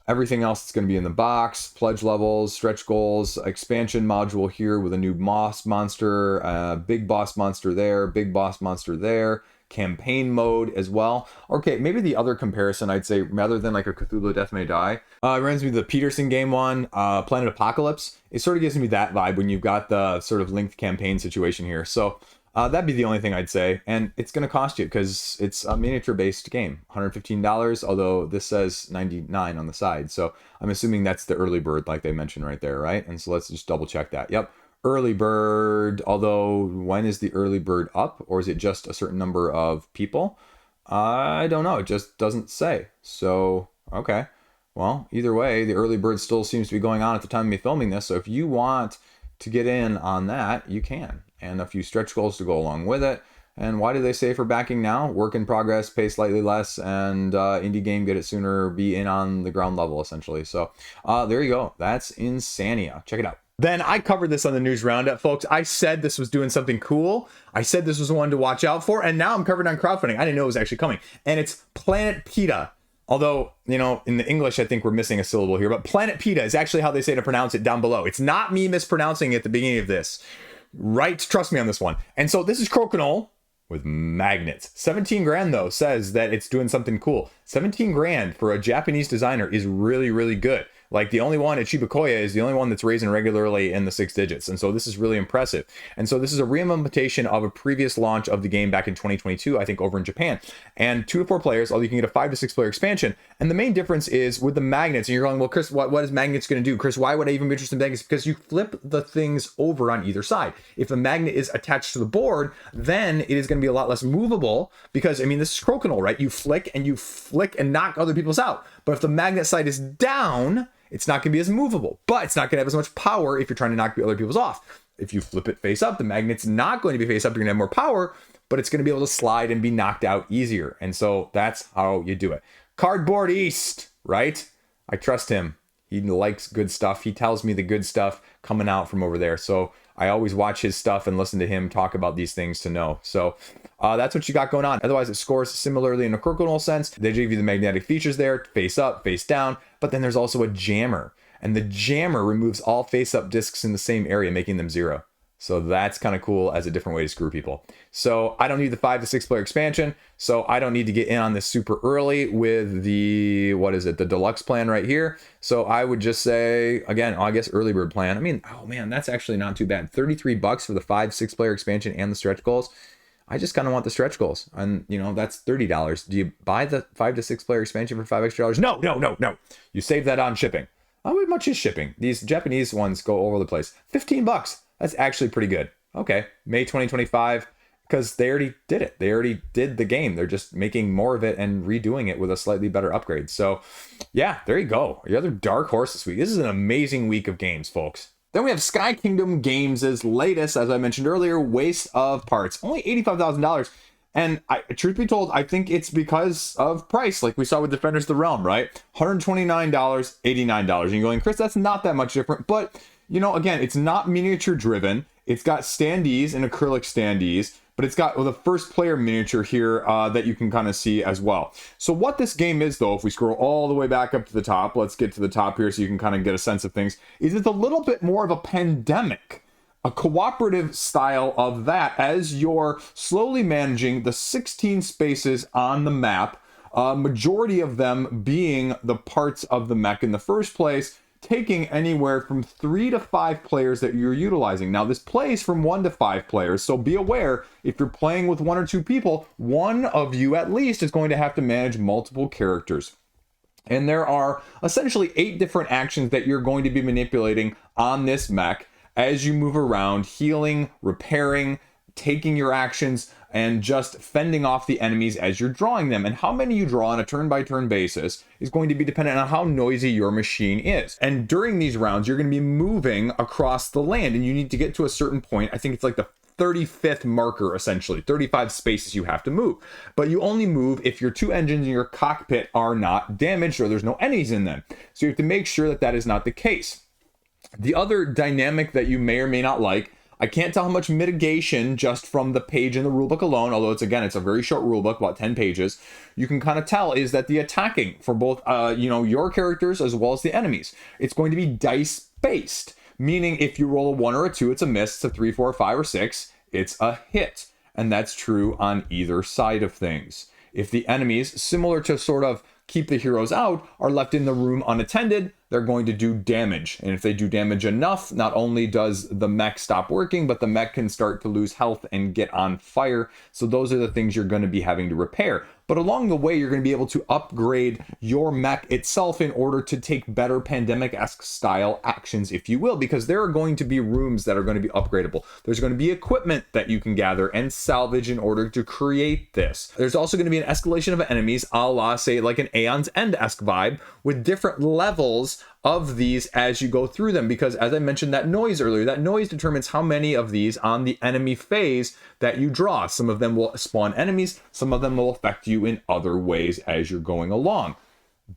Everything else is going to be in the box. Pledge levels, stretch goals, expansion module here with a new boss monster, big boss monster there, big boss monster there. Campaign mode as well. Okay, maybe the other comparison I'd say, rather than like a Cthulhu Death May Die, reminds me of the Peterson game one, Planet Apocalypse. It sort of gives me that vibe when you've got the sort of linked campaign situation here. So that'd be the only thing I'd say. And it's going to cost you because it's a miniature based game, $115, although this says $99 on the side. So I'm assuming that's the early bird like they mentioned right there, right? And so let's just double check that. Yep. Early bird, although when is the early bird up, or is it just a certain number of people? I don't know. It just doesn't say. So, okay. Well, either way, the early bird still seems to be going on at the time of me filming this. So if you want to get in on that, you can. And a few stretch goals to go along with it. And why do they say for backing now? Work in progress, pay slightly less, and indie game, get it sooner, be in on the ground level, essentially. So there you go. That's Insania. Check it out. Then I covered this on the news roundup, folks. I said this was doing something cool. I said this was one to watch out for, and now I'm covered on crowdfunding. I didn't know it was actually coming. And it's Planepita. Although, you know, in the English, I think we're missing a syllable here, but Planepita is actually how they say to pronounce it down below. It's not me mispronouncing it at the beginning of this. Right? Trust me on this one. And so this is crokinole with magnets. 17 grand though says that it's doing something cool. 17 grand for a Japanese designer is really, really good. Like the only one at Shibukoya is the only one that's raising regularly in the 6 digits. And so this is really impressive. And so this is a reimplementation of a previous launch of the game back in 2022, I think over in Japan. And 2 to 4 players, although you can get a 5 to 6 player expansion. And the main difference is with the magnets. And you're going, well, Chris, what is magnets going to do? Chris, why would I even be interested in magnets? Because you flip the things over on either side. If the magnet is attached to the board, then it is going to be a lot less movable because, I mean, this is crokinole, right? You flick and knock other people's out. But if the magnet side is down, it's not going to be as movable, but it's not going to have as much power if you're trying to knock other people's off. If you flip it face up, the magnet's not going to be face up. You're going to have more power, but it's going to be able to slide and be knocked out easier. And so that's how you do it. Cardboard East, right? I trust him. He likes good stuff. He tells me the good stuff coming out from over there. So I always watch his stuff and listen to him talk about these things to know. So that's what you got going on. Otherwise, it scores similarly in a crokinole sense. They give you the magnetic features there, face up, face down, but then there's also a jammer. And the jammer removes all face-up discs in the same area, making them 0. So that's kind of cool as a different way to screw people. So I don't need the 5 to 6 player expansion. So I don't need to get in on this super early with the, the deluxe plan right here. So I would just say, again, I guess early bird plan. I mean, oh man, that's actually not too bad. $33 for the 5, 6 player expansion and the stretch goals. I just kind of want the stretch goals, and that's $30. Do you buy the 5 to 6 player expansion for $5 extra? No. You save that on shipping. How much is shipping? These Japanese ones go all over the place. $15. That's actually pretty good. Okay, May 2025, because they already did it. They already did the game. They're just making more of it and redoing it with a slightly better upgrade. So yeah, there you go. The other dark horse this week. This is an amazing week of games, folks. Then we have Sky Kingdom Games' latest, as I mentioned earlier, Waste of Parts. Only $85,000. And truth be told, I think it's because of price, like we saw with Defenders of the Realm, right? $129, $89. And you're going, Chris, that's not that much different. But, again, it's not miniature driven. It's got standees and acrylic standees, but it's got the first player miniature here that you can kind of see as well. So what this game is, though, if we scroll all the way back up to the top, let's get to the top here so you can kind of get a sense of things, is it's a little bit more of a pandemic, a cooperative style of that, as you're slowly managing the 16 spaces on the map, majority of them being the parts of the mech in the first place, taking anywhere from 3 to 5 players that you're utilizing. Now, this plays from 1 to 5 players, so be aware, if you're playing with 1 or 2 people, one of you at least is going to have to manage multiple characters. And there are essentially 8 different actions that you're going to be manipulating on this mech as you move around, healing, repairing, taking your actions, and just fending off the enemies as you're drawing them. And how many you draw on a turn-by-turn basis is going to be dependent on how noisy your machine is. And during these rounds, you're going to be moving across the land, and you need to get to a certain point. I think it's like the 35th marker, essentially. 35 spaces you have to move. But you only move if your 2 engines in your cockpit are not damaged or there's no enemies in them. So you have to make sure that that is not the case. The other dynamic that you may or may not like, I can't tell how much mitigation just from the page in the rulebook alone, although it's a very short rulebook, about 10 pages, you can kind of tell is that the attacking for both, your characters as well as the enemies, it's going to be dice based, meaning if you roll a 1 or a 2, it's a miss, it's a 3, 4, 5, or 6, it's a hit. And that's true on either side of things. If the enemies, similar to sort of keep the heroes out, are left in the room unattended, they're going to do damage. And if they do damage enough, not only does the mech stop working, but the mech can start to lose health and get on fire. So those are the things you're going to be having to repair. But along the way, you're going to be able to upgrade your mech itself in order to take better pandemic-esque style actions, if you will, because there are going to be rooms that are going to be upgradable. There's going to be equipment that you can gather and salvage in order to create this. There's also going to be an escalation of enemies, a la, say, like an Aeon's End-esque vibe, with different levels of these as you go through them, because as I mentioned that noise earlier, that noise determines how many of these on the enemy phase that you draw. Some of them will spawn enemies, some of them will affect you in other ways as you're going along.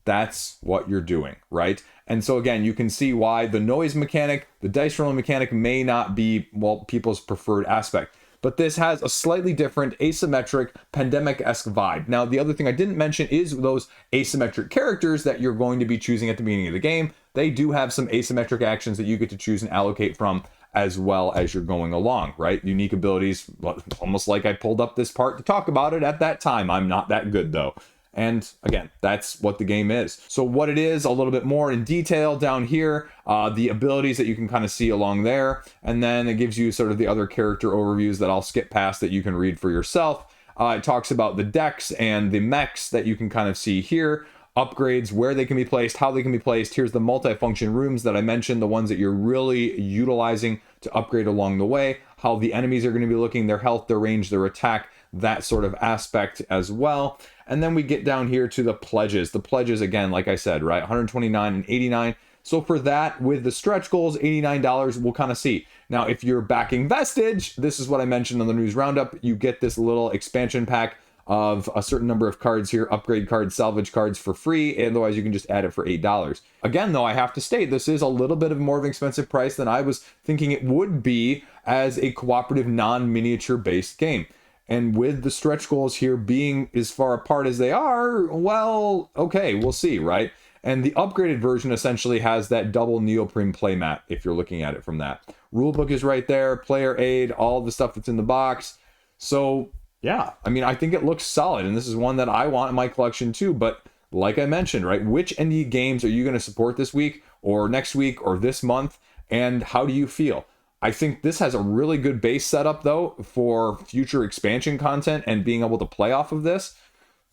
That's what you're doing, right? And so again, you can see why the noise mechanic, the dice rolling mechanic may not be, people's preferred aspect. But this has a slightly different asymmetric pandemic-esque vibe. Now, the other thing I didn't mention is those asymmetric characters that you're going to be choosing at the beginning of the game. They do have some asymmetric actions that you get to choose and allocate from as well as you're going along, right? Unique abilities, almost like I pulled up this part to talk about it at that time. I'm not that good though. And again, that's what the game is. So what it is, a little bit more in detail down here, the abilities that you can kind of see along there. And then it gives you sort of the other character overviews that I'll skip past that you can read for yourself. It talks about the decks and the mechs that you can kind of see here. Upgrades, where they can be placed, how they can be placed. Here's the multifunction rooms that I mentioned, the ones that you're really utilizing to upgrade along the way. How the enemies are going to be looking, their health, their range, their attack, that sort of aspect as well. And then we get down here to the pledges. The pledges, again, like I said, right, $129 and $89. So for that, with the stretch goals, $89, we'll kind of see. Now, if you're backing Vestige, this is what I mentioned on the news roundup. You get this little expansion pack of a certain number of cards here, upgrade cards, salvage cards for free, and otherwise you can just add it for $8. Again, though, I have to state, this is a little bit of more of an expensive price than I was thinking it would be as a cooperative, non-miniature based game. And with the stretch goals here being as far apart as they are, well, okay, we'll see, right? And the upgraded version essentially has that double neoprene playmat, if you're looking at it from that. Rulebook is right there, player aid, all the stuff that's in the box. So, yeah, I mean, I think it looks solid, and this is one that I want in my collection too. But like I mentioned, right, which indie games are you going to support this week or next week or this month, and how do you feel? I think this has a really good base setup, though, for future expansion content and being able to play off of this.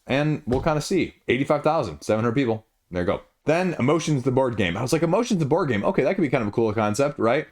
And we'll kind of see. 85,700 people. There you go. Then Emotions the board game. I was like, Emotions the board game. Okay, that could be kind of a cool concept, right?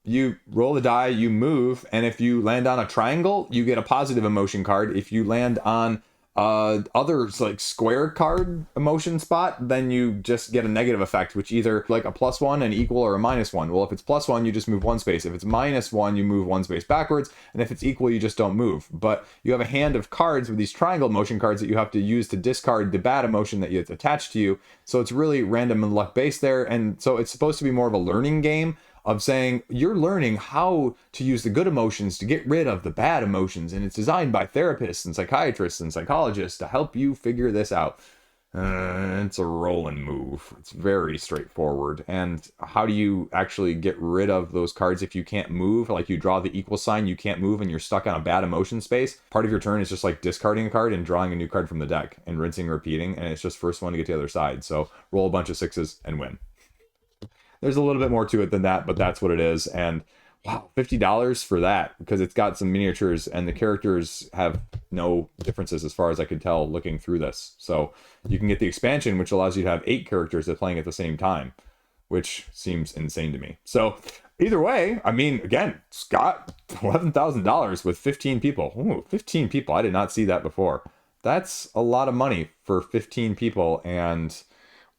You roll the die, you move, and if you land on a triangle, you get a positive emotion card. If you land on other like square card emotion spot, then you just get a negative effect, which either like a +1, an equal, or a -1. Well, if it's +1, you just move one space. If it's -1, you move one space backwards, and if it's equal, you just don't move. But you have a hand of cards with these triangle emotion cards that you have to use to discard the bad emotion that it's attached to you. So it's really random and luck based there, and so it's supposed to be more of a learning game of saying you're learning how to use the good emotions to get rid of the bad emotions, and it's designed by therapists and psychiatrists and psychologists to help you figure this out. It's a roll and move. It's very straightforward. And how do you actually get rid of those cards if you can't move? Like you draw the equal sign, you can't move, and you're stuck on a bad emotion space. Part of your turn is just like discarding a card and drawing a new card from the deck and rinsing and repeating, and it's just first one to get to the other side. So roll a bunch of 6s and win. There's a little bit more to it than that, but that's what it is. And wow, $50 for that, because it's got some miniatures and the characters have no differences as far as I could tell looking through this. So you can get the expansion, which allows you to have 8 characters that are playing at the same time, which seems insane to me. So either way, I mean, again, it's got $11,000 with 15 people. Ooh, 15 people. I did not see that before. That's a lot of money for 15 people and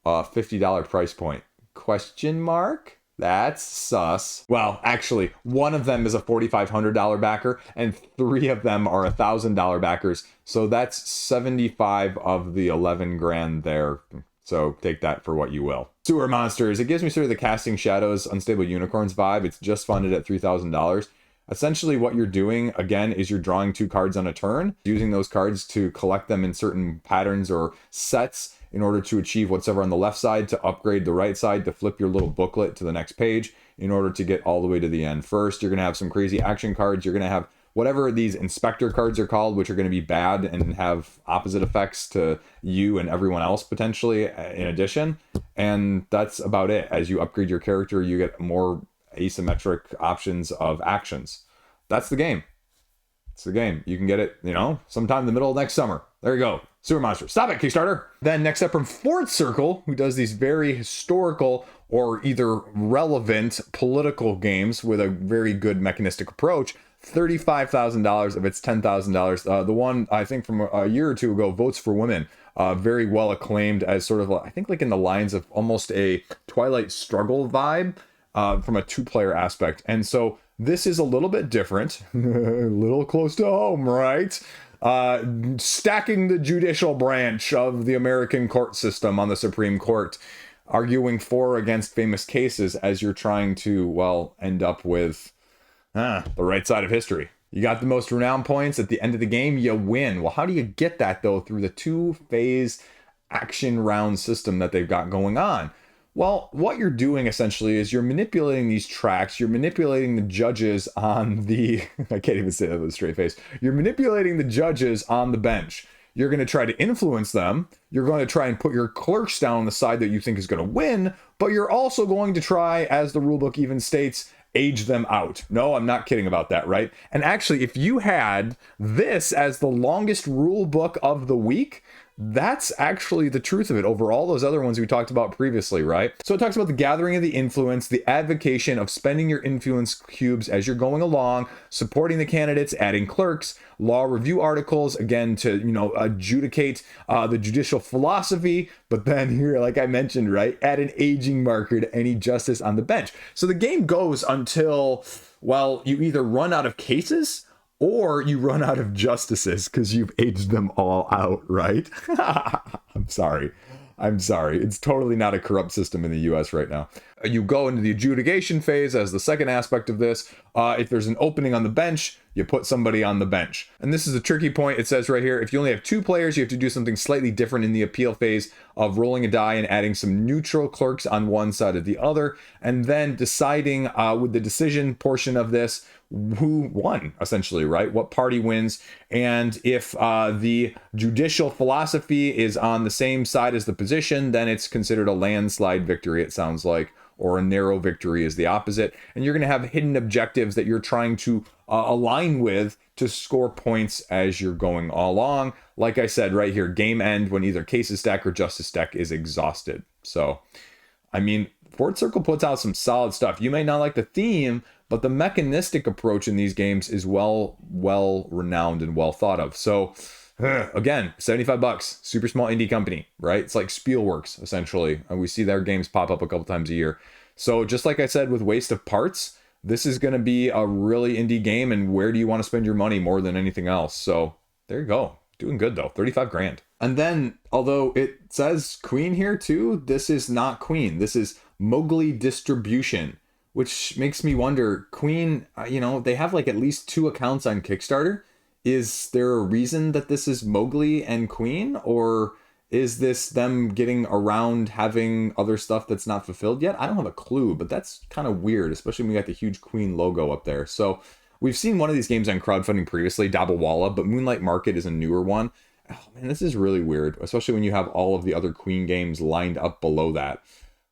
a $50 price point. Question mark? That's sus. Well, actually, one of them is a $4,500 backer, and 3 of them are $1,000 backers. So that's 75 of the 11 grand there. So take that for what you will. Sewer Monsters. It gives me sort of the Casting Shadows, Unstable Unicorns vibe. It's just funded at $3,000. Essentially, what you're doing, again, is you're drawing 2 cards on a turn, using those cards to collect them in certain patterns or sets in order to achieve what's ever on the left side, to upgrade the right side, to flip your little booklet to the next page in order to get all the way to the end. First, you're going to have some crazy action cards. You're going to have whatever these inspector cards are called, which are going to be bad and have opposite effects to you and everyone else potentially in addition. And that's about it. As you upgrade your character, you get more asymmetric options of actions. That's the game. It's the game. You can get it, sometime in the middle of next summer. There you go. Sewer Monster. Stop it, Kickstarter. Then next up from Fourth Circle, who does these very historical or either relevant political games with a very good mechanistic approach. $35,000 of its $10,000. The one, I think, from a year or two ago, Votes for Women, very well acclaimed as sort of, I think, like in the lines of almost a Twilight Struggle vibe from a 2-player aspect. And so this is a little bit different, a little close to home, right? Stacking the judicial branch of the American court system on the Supreme Court, arguing for or against famous cases as you're trying to, well, end up with the right side of history. You got the most renown points at the end of the game, you win. Well, how do you get that, though, through the 2-phase action round system that they've got going on? Well, what you're doing essentially is you're manipulating these tracks. You're manipulating the judges on the... I can't even say that with a straight face. You're manipulating the judges on the bench. You're going to try to influence them. You're going to try and put your clerks down on the side that you think is going to win. But you're also going to try, as the rulebook even states, age them out. No, I'm not kidding about that, right? And actually, if you had this as the longest rule book of the week, that's actually the truth of it over all those other ones we talked about previously, right? So it talks about the gathering of the influence, the advocation of spending your influence cubes as you're going along, supporting the candidates, adding clerks, law review articles, again, to, adjudicate the judicial philosophy, but then here, like I mentioned, right, add an aging marker to any justice on the bench. So the game goes until, well, you either run out of cases or you run out of justices because you've aged them all out, right? I'm sorry. It's totally not a corrupt system in the US right now. You go into the adjudication phase as the second aspect of this. If there's an opening on the bench, you put somebody on the bench. And this is a tricky point. It says right here, if you only have 2 players, you have to do something slightly different in the appeal phase of rolling a die and adding some neutral clerks on one side or the other, and then deciding with the decision portion of this who won, essentially, right? What party wins. And if the judicial philosophy is on the same side as the position, then it's considered a landslide victory, it sounds like, or a narrow victory is the opposite. And you're going to have hidden objectives that you're trying to align with to score points as you're going along. Like I said right here, game end when either cases stack or justice deck is exhausted. So, I mean, Fort Circle puts out some solid stuff. You may not like the theme, but the mechanistic approach in these games is well renowned and well thought of. So again, $75, super small indie company, right? It's like Spielworks, essentially. And we see their games pop up a couple times a year. So just like I said with Waste of Parts, this is going to be a really indie game. And where do you want to spend your money more than anything else? So there you go. Doing good though, 35 grand. And then, although it says Queen here too, this is not Queen. This is Mowgli Distribution, which makes me wonder, Queen, they have like at least 2 accounts on Kickstarter. Is there a reason that this is Mowgli and Queen, or is this them getting around having other stuff that's not fulfilled yet? I don't have a clue, but that's kind of weird, especially when we got the huge Queen logo up there. So we've seen one of these games on crowdfunding previously, Dabba Walla, but Moonlight Market is a newer one. Oh man, this is really weird, especially when you have all of the other Queen games lined up below that.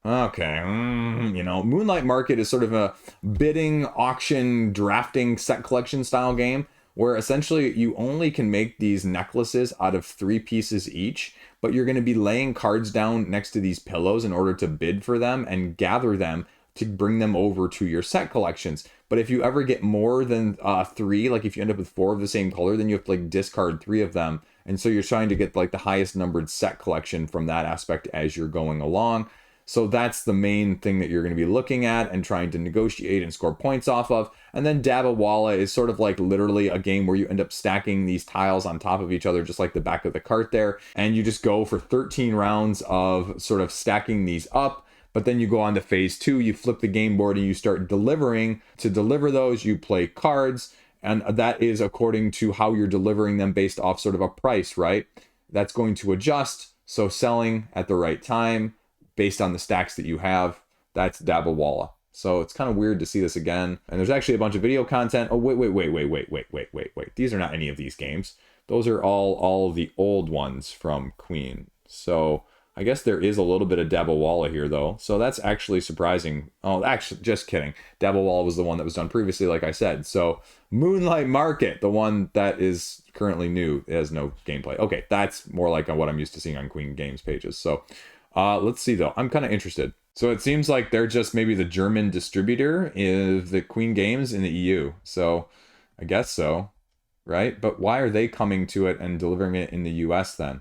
Okay, Moonlight Market is sort of a bidding, auction, drafting, set collection style game where essentially you only can make these necklaces out of 3 pieces each, but you're going to be laying cards down next to these pillows in order to bid for them and gather them to bring them over to your set collections. But if you ever get more than 3, like if you end up with 4 of the same color, then you have to like discard 3 of them. And so you're trying to get like the highest numbered set collection from that aspect as you're going along. So that's the main thing that you're going to be looking at and trying to negotiate and score points off of. And then Dabba Walla is sort of like literally a game where you end up stacking these tiles on top of each other, just like the back of the cart there. And you just go for 13 rounds of sort of stacking these up. But then you go on to phase 2, you flip the game board and you start delivering. To deliver those, you play cards. And that is according to how you're delivering them based off sort of a price, right? That's going to adjust. So selling at the right time, based on the stacks that you have, that's Dabba Walla. So it's kind of weird to see this again. And there's actually a bunch of video content. Oh, wait. These are not any of these games. Those are all the old ones from Queen. So I guess there is a little bit of Dabba Walla here, though. So that's actually surprising. Oh, actually, just kidding. Dabba Walla was the one that was done previously, like I said. So Moonlight Market, the one that is currently new, has no gameplay. Okay, that's more like what I'm used to seeing on Queen Games pages. So let's see, though. I'm kind of interested. So it seems like they're just maybe the German distributor of the Queen Games in the EU. So I guess so, right? But why are they coming to it and delivering it in the US then?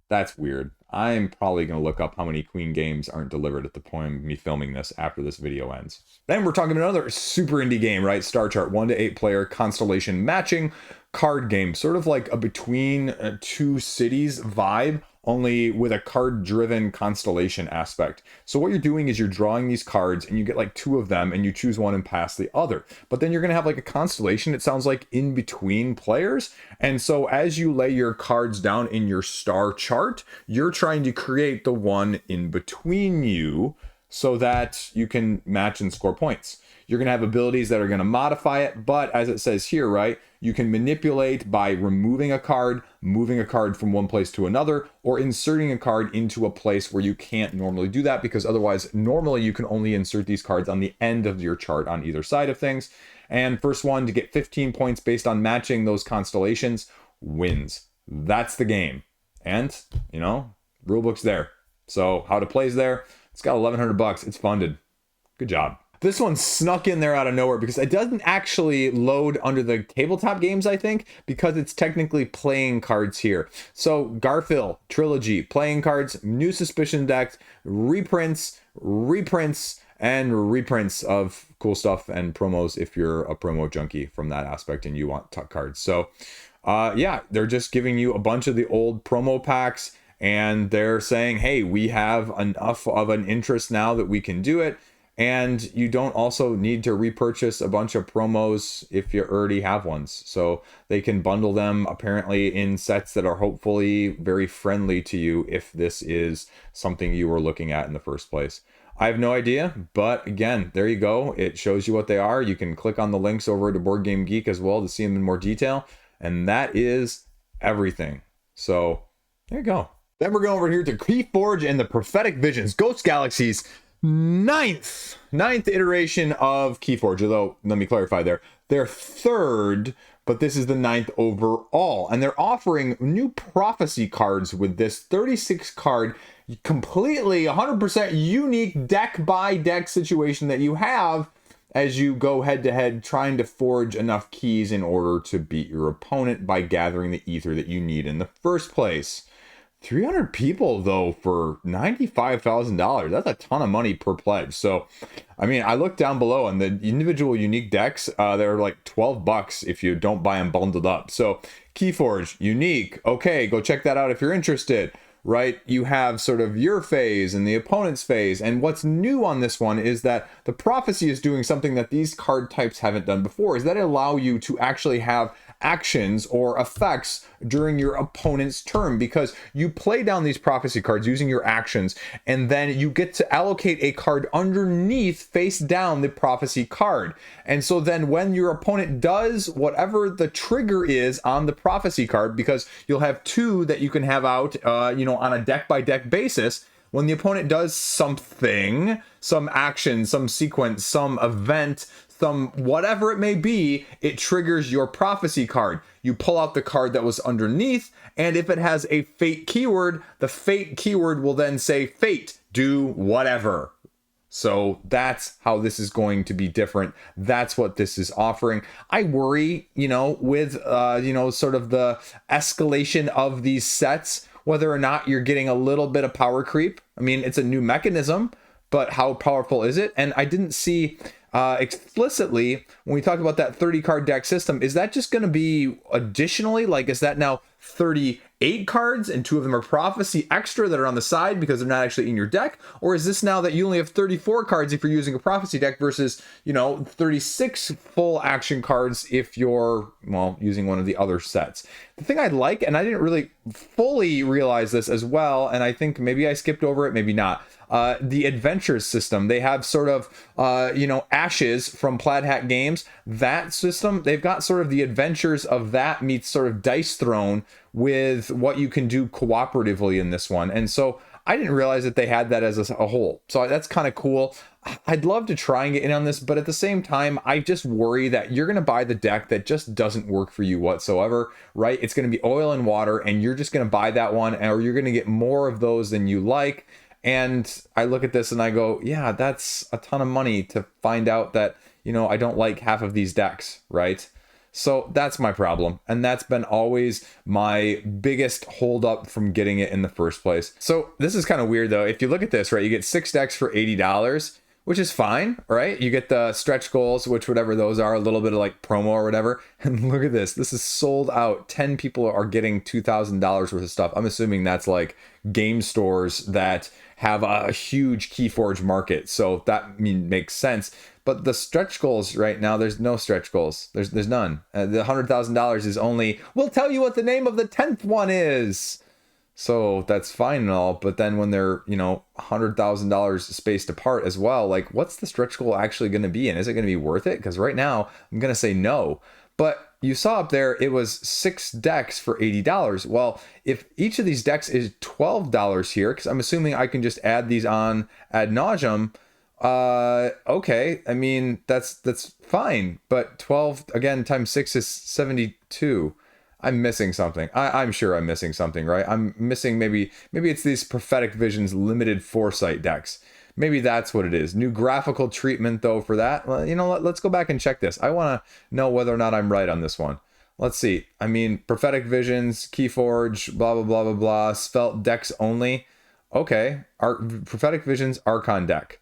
That's weird. I'm probably going to look up how many Queen Games aren't delivered at the point of me filming this after this video ends. Then we're talking about another super indie game, right? Star Chart, 1 to 8 player constellation matching card game. Sort of like a between 2 cities vibe, only with a card-driven constellation aspect. So what you're doing is you're drawing these cards and you get like 2 of them and you choose one and pass the other. But then you're going to have like a constellation, it sounds like, in between players. And so as you lay your cards down in your star chart, you're trying to create the one in between you so that you can match and score points. You're going to have abilities that are going to modify it, but as it says here, right, you can manipulate by removing a card, moving a card from one place to another, or inserting a card into a place where you can't normally do that, because otherwise, normally you can only insert these cards on the end of your chart on either side of things. And first one to get 15 points based on matching those constellations wins. That's the game. And, rulebook's there. So how to play is there. It's got $1,100. It's funded. Good job. This one snuck in there out of nowhere because it doesn't actually load under the tabletop games, I think, because it's technically playing cards here. So Garphill, Trilogy, playing cards, new Suspicion decks, reprints, and reprints of cool stuff and promos if you're a promo junkie from that aspect and you want tuck cards. So yeah, they're just giving you a bunch of the old promo packs, and they're saying, hey, we have enough of an interest now that we can do it. And you don't also need to repurchase a bunch of promos if you already have ones. So they can bundle them apparently in sets that are hopefully very friendly to you if this is something you were looking at in the first place. I have no idea, but again, there you go. It shows you what they are. You can click on the links over to Board Game Geek as well to see them in more detail. And that is everything. So there you go. Then we're going over here to Keyforge and the Prophetic Visions Ghost Galaxies ninth iteration of Keyforge, although let me clarify there, they're third, but this is the ninth overall, and they're offering new prophecy cards with this 36 card completely 100% unique deck by deck situation that you have as you go head to head trying to forge enough keys in order to beat your opponent by gathering the ether that you need in the first place. 300 people though for $95,000. That's a ton of money per pledge. So, I mean, I looked down below and the individual unique decks, they're like $12 if you don't buy them bundled up. So, Keyforge, unique. Okay, go check that out if you're interested. Right? You have sort of your phase and the opponent's phase. And what's new on this one is that the prophecy is doing something that these card types haven't done before, is that it allow you to actually have actions or effects during your opponent's turn, because you play down these prophecy cards using your actions, and then you get to allocate a card underneath face down the prophecy card. And so then when your opponent does whatever the trigger is on the prophecy card, because you'll have two that you can have out on a deck by deck basis, when the opponent does something, some action, some sequence, some event, some whatever it may be, it triggers your prophecy card. You pull out the card that was underneath, and if it has a fate keyword, the fate keyword will then say, fate, do whatever. So that's how this is going to be different. That's what this is offering. I worry, with, sort of the escalation of these sets, whether or not you're getting a little bit of power creep. I mean, it's a new mechanism, but how powerful is it? And I didn't see explicitly when we talked about that 30 card deck system, is that just going to be additionally, like, is that now 38 cards and 2 of them are prophecy extra that are on the side because they're not actually in your deck? Or is this now that you only have 34 cards if you're using a prophecy deck versus 36 full action cards if you're using one of the other sets? The thing I like, and I didn't really fully realize this as well, and I think maybe I skipped over it, maybe not, the adventures system. They have sort of Ashes from Plaid Hat Games. That system, they've got sort of the adventures of that meets sort of Dice Throne with what you can do cooperatively in this one. And so I didn't realize that they had that as a whole. So that's kind of cool. I'd love to try and get in on this, but at the same time, I just worry that you're going to buy the deck that just doesn't work for you whatsoever, right? It's going to be oil and water, and you're just going to buy that one, or you're going to get more of those than you like. And I look at this and I go, yeah, that's a ton of money to find out that, I don't like half of these decks, right? So that's my problem. And that's been always my biggest holdup from getting it in the first place. So this is kind of weird though. If you look at this, right, you get 6 decks for $80, which is fine, right? You get the stretch goals, which whatever those are, a little bit of like promo or whatever. And look at this. This is sold out. 10 people are getting $2,000 worth of stuff. I'm assuming that's like game stores that have a huge Keyforge market. So that makes sense. But the stretch goals right now, there's no stretch goals. There's none. The $100,000 is only, we'll tell you what the name of the 10th one is. So that's fine and all, but then when they're, $100,000 spaced apart as well, like what's the stretch goal actually going to be? And is it going to be worth it? Because right now I'm going to say no. But you saw up there, it was 6 decks for $80. Well, if each of these decks is $12 here, because I'm assuming I can just add these on ad nauseum, okay, I mean, that's fine. But 12, again, times 6 is 72. I'm missing something. I'm sure I'm missing something, right? I'm missing maybe it's these Prophetic Visions limited foresight decks. Maybe that's what it is. New graphical treatment though for that. Well, let's go back and check this. I want to know whether or not I'm right on this one. Let's see. I mean, Prophetic Visions, Keyforge, blah, blah, blah, blah, blah, Svelte decks only. Okay. Prophetic Visions Archon deck.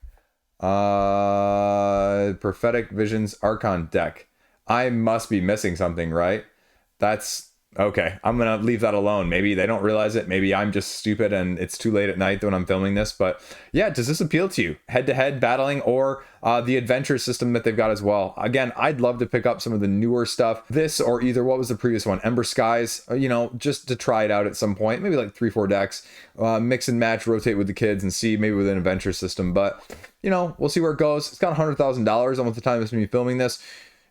Prophetic Visions Archon deck. I must be missing something, right? That's okay. I'm gonna leave that alone. Maybe they don't realize it. Maybe I'm just stupid and it's too late at night when I'm filming this. But yeah, does this appeal to you? Head-to-head battling, or the adventure system that they've got as well? Again, I'd love to pick up some of the newer stuff. This, or either, what was the previous one? Ember Skies, you know, just to try it out at some point. Maybe like 3-4 decks. Mix and match, rotate with the kids and see, maybe with an adventure system. But, you know, we'll see where it goes. It's got $100,000 almost the time it's me filming this.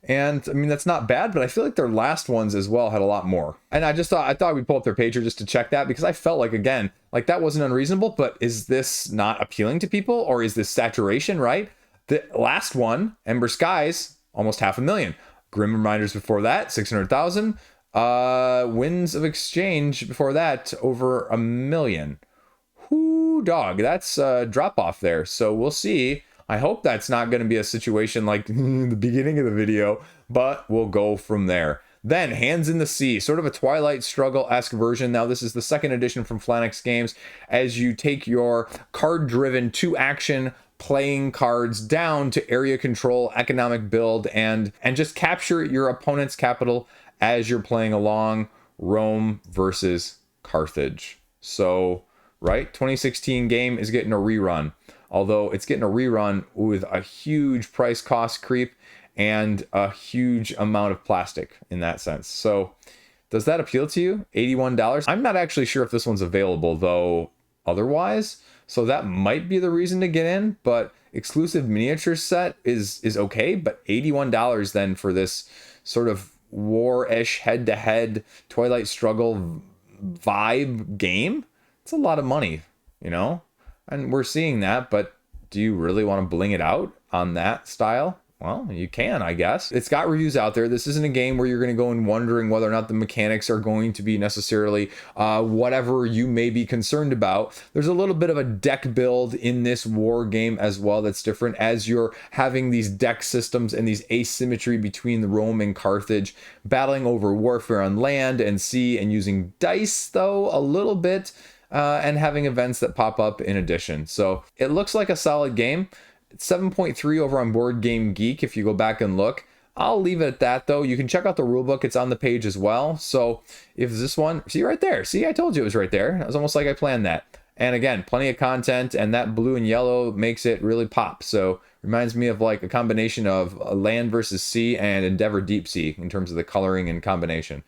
And I mean, that's not bad, but I feel like their last ones as well had a lot more. And I thought we'd pull up their page here just to check that, because I felt like, again, like that wasn't unreasonable. But is this not appealing to people, or is this saturation, right? The last one, Ember Skies, almost $500,000. Grim Reminders before that, 600,000. Winds of Exchange before that, over $1 million. Whoo, dog, that's a drop off there. So we'll see. I hope that's not going to be a situation like the beginning of the video, but we'll go from there. Then Hands in the Sea, sort of a Twilight Struggle-esque version. Now, this is the second edition from Flanix Games, as you take your card-driven 2-action playing cards down to area control, economic build, and just capture your opponent's capital as you're playing along. Rome versus Carthage. So, right, 2016 game is getting a rerun. Although it's getting a rerun with a huge price cost creep and a huge amount of plastic in that sense. So does that appeal to you? $81. I'm not actually sure if this one's available though otherwise. So that might be the reason to get in, but exclusive miniature set is okay. But $81 then for this sort of war-ish head-to-head Twilight Struggle vibe game? It's a lot of money, you know? And we're seeing that, but do you really want to bling it out on that style? Well, you can, I guess. It's got reviews out there. This isn't a game where you're going to go in wondering whether or not the mechanics are going to be necessarily whatever you may be concerned about. There's a little bit of a deck build in this war game as well that's different, as you're having these deck systems and these asymmetry between the Rome and Carthage, battling over warfare on land and sea, and using dice, though, a little bit. And having events that pop up in addition. So it looks like a solid game. It's 7.3 over on Board Game Geek if you go back and look. I'll leave it at that though. You can check out the rulebook. It's on the page as well. So if this one, see right there. See, I told you it was right there. It was almost like I planned that. And again, plenty of content, and that blue and yellow makes it really pop. So reminds me of like a combination of Land versus Sea and Endeavor Deep Sea in terms of the coloring and combination.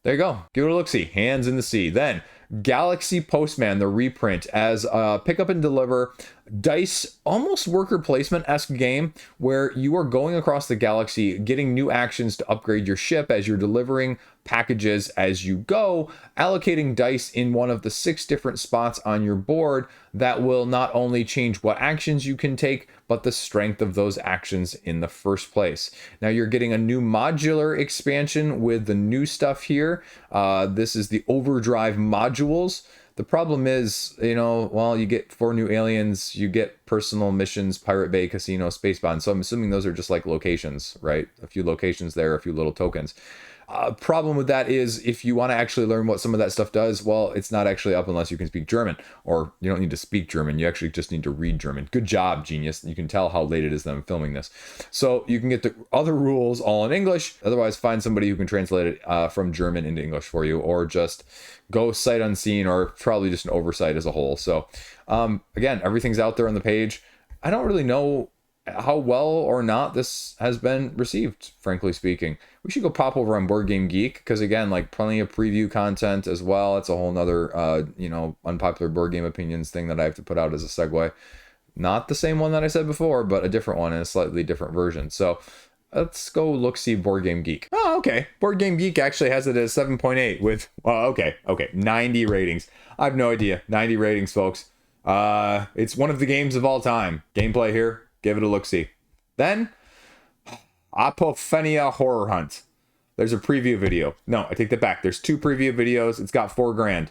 There you go. Give it a look-see. Hands in the Sea. Then Galaxy Postman, the reprint, as a pick up and deliver dice, almost worker placement-esque game where you are going across the galaxy, getting new actions to upgrade your ship as you're delivering packages as you go, allocating dice in one of the 6 different spots on your board that will not only change what actions you can take, but the strength of those actions in the first place. Now you're getting a new modular expansion with the new stuff here. This is the Overdrive modules. The problem is, you know, well, you get 4 new aliens, you get personal missions, Pirate Bay, Casino, Spacebound. So I'm assuming those are just like locations, right? A few locations there, a few little tokens. Problem with that is if you want to actually learn what some of that stuff does, well, it's not actually up unless you can speak German, or you don't need to speak German. You actually just need to read German. Good job, genius. You can tell how late it is that I'm filming this. So you can get the other rules all in English. Otherwise, find somebody who can translate it from German into English for you, or just go sight unseen, or probably just an oversight as a whole. So again, everything's out there on the page. I don't really know how well or not this has been received, frankly speaking. We should go pop over on Board Game Geek, because again, like plenty of preview content as well. It's a whole nother unpopular board game opinions thing that I have to put out as a segue. Not the same one that I said before, but a different one in a slightly different version. So let's go look, see Board Game Geek. Oh, okay. Board Game Geek actually has it as 7.8 with, okay, 90 ratings. I have no idea. 90 ratings, folks. It's one of the games of all time. Gameplay here. Give it a look-see. Then, Apophenia Horror Hunt. There's a preview video. No, I take that back. There's 2 preview videos. It's got $4,000.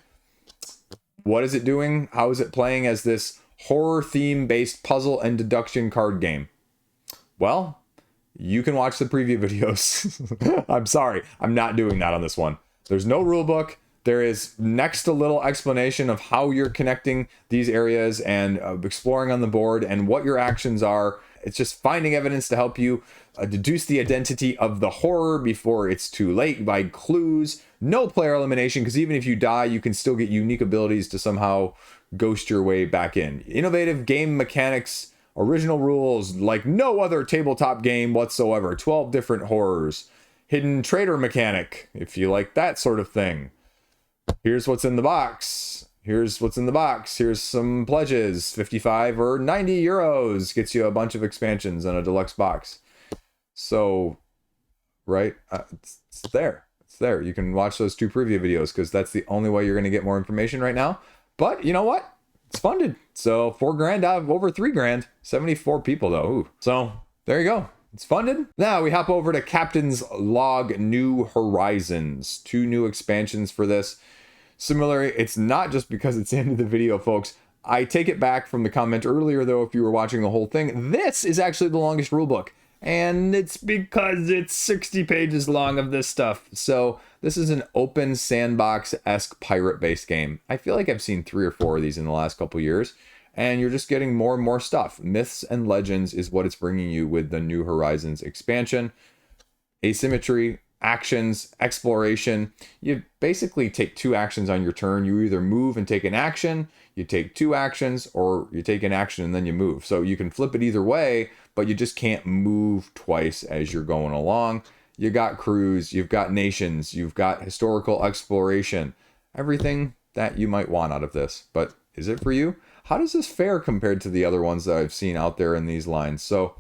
What is it doing? How is it playing as this horror theme-based puzzle and deduction card game? Well, you can watch the preview videos. I'm sorry. I'm not doing that on this one. There's no rule book. There is next a little explanation of how you're connecting these areas and exploring on the board and what your actions are. It's just finding evidence to help you deduce the identity of the horror before it's too late by clues. No player elimination, because even if you die, you can still get unique abilities to somehow ghost your way back in. Innovative game mechanics, original rules like no other tabletop game whatsoever. 12 different horrors. Hidden trader mechanic, if you like that sort of thing. Here's what's in the box. Here's what's in the box. Here's some pledges. 55 or 90 euros gets you a bunch of expansions and a deluxe box. So, right? It's there. It's there. You can watch those 2 preview videos because that's the only way you're going to get more information right now. But you know what? It's funded. So $4,000 out of over $3,000. 74 people though. Ooh. So there you go. It's funded. Now we hop over to Captain's Log New Horizons. 2 new expansions for this. Similarly, it's not just because it's the end of the video, folks. I take it back from the comment earlier, though, if you were watching the whole thing. This is actually the longest rulebook. And it's because it's 60 pages long of this stuff. So this is an open sandbox-esque pirate-based game. I feel like I've seen 3 or 4 of these in the last couple years. And you're just getting more and more stuff. Myths and legends is what it's bringing you with the New Horizons expansion. Asymmetry, actions, exploration. You basically take 2 actions on your turn. You either move and take an action, you take 2 actions, or you take an action and then you move. So you can flip it either way, but you just can't move twice as you're going along. You got crews, you've got nations, you've got historical exploration, everything that you might want out of this. But is it for you? How does this fare compared to the other ones that I've seen out there in these lines? So,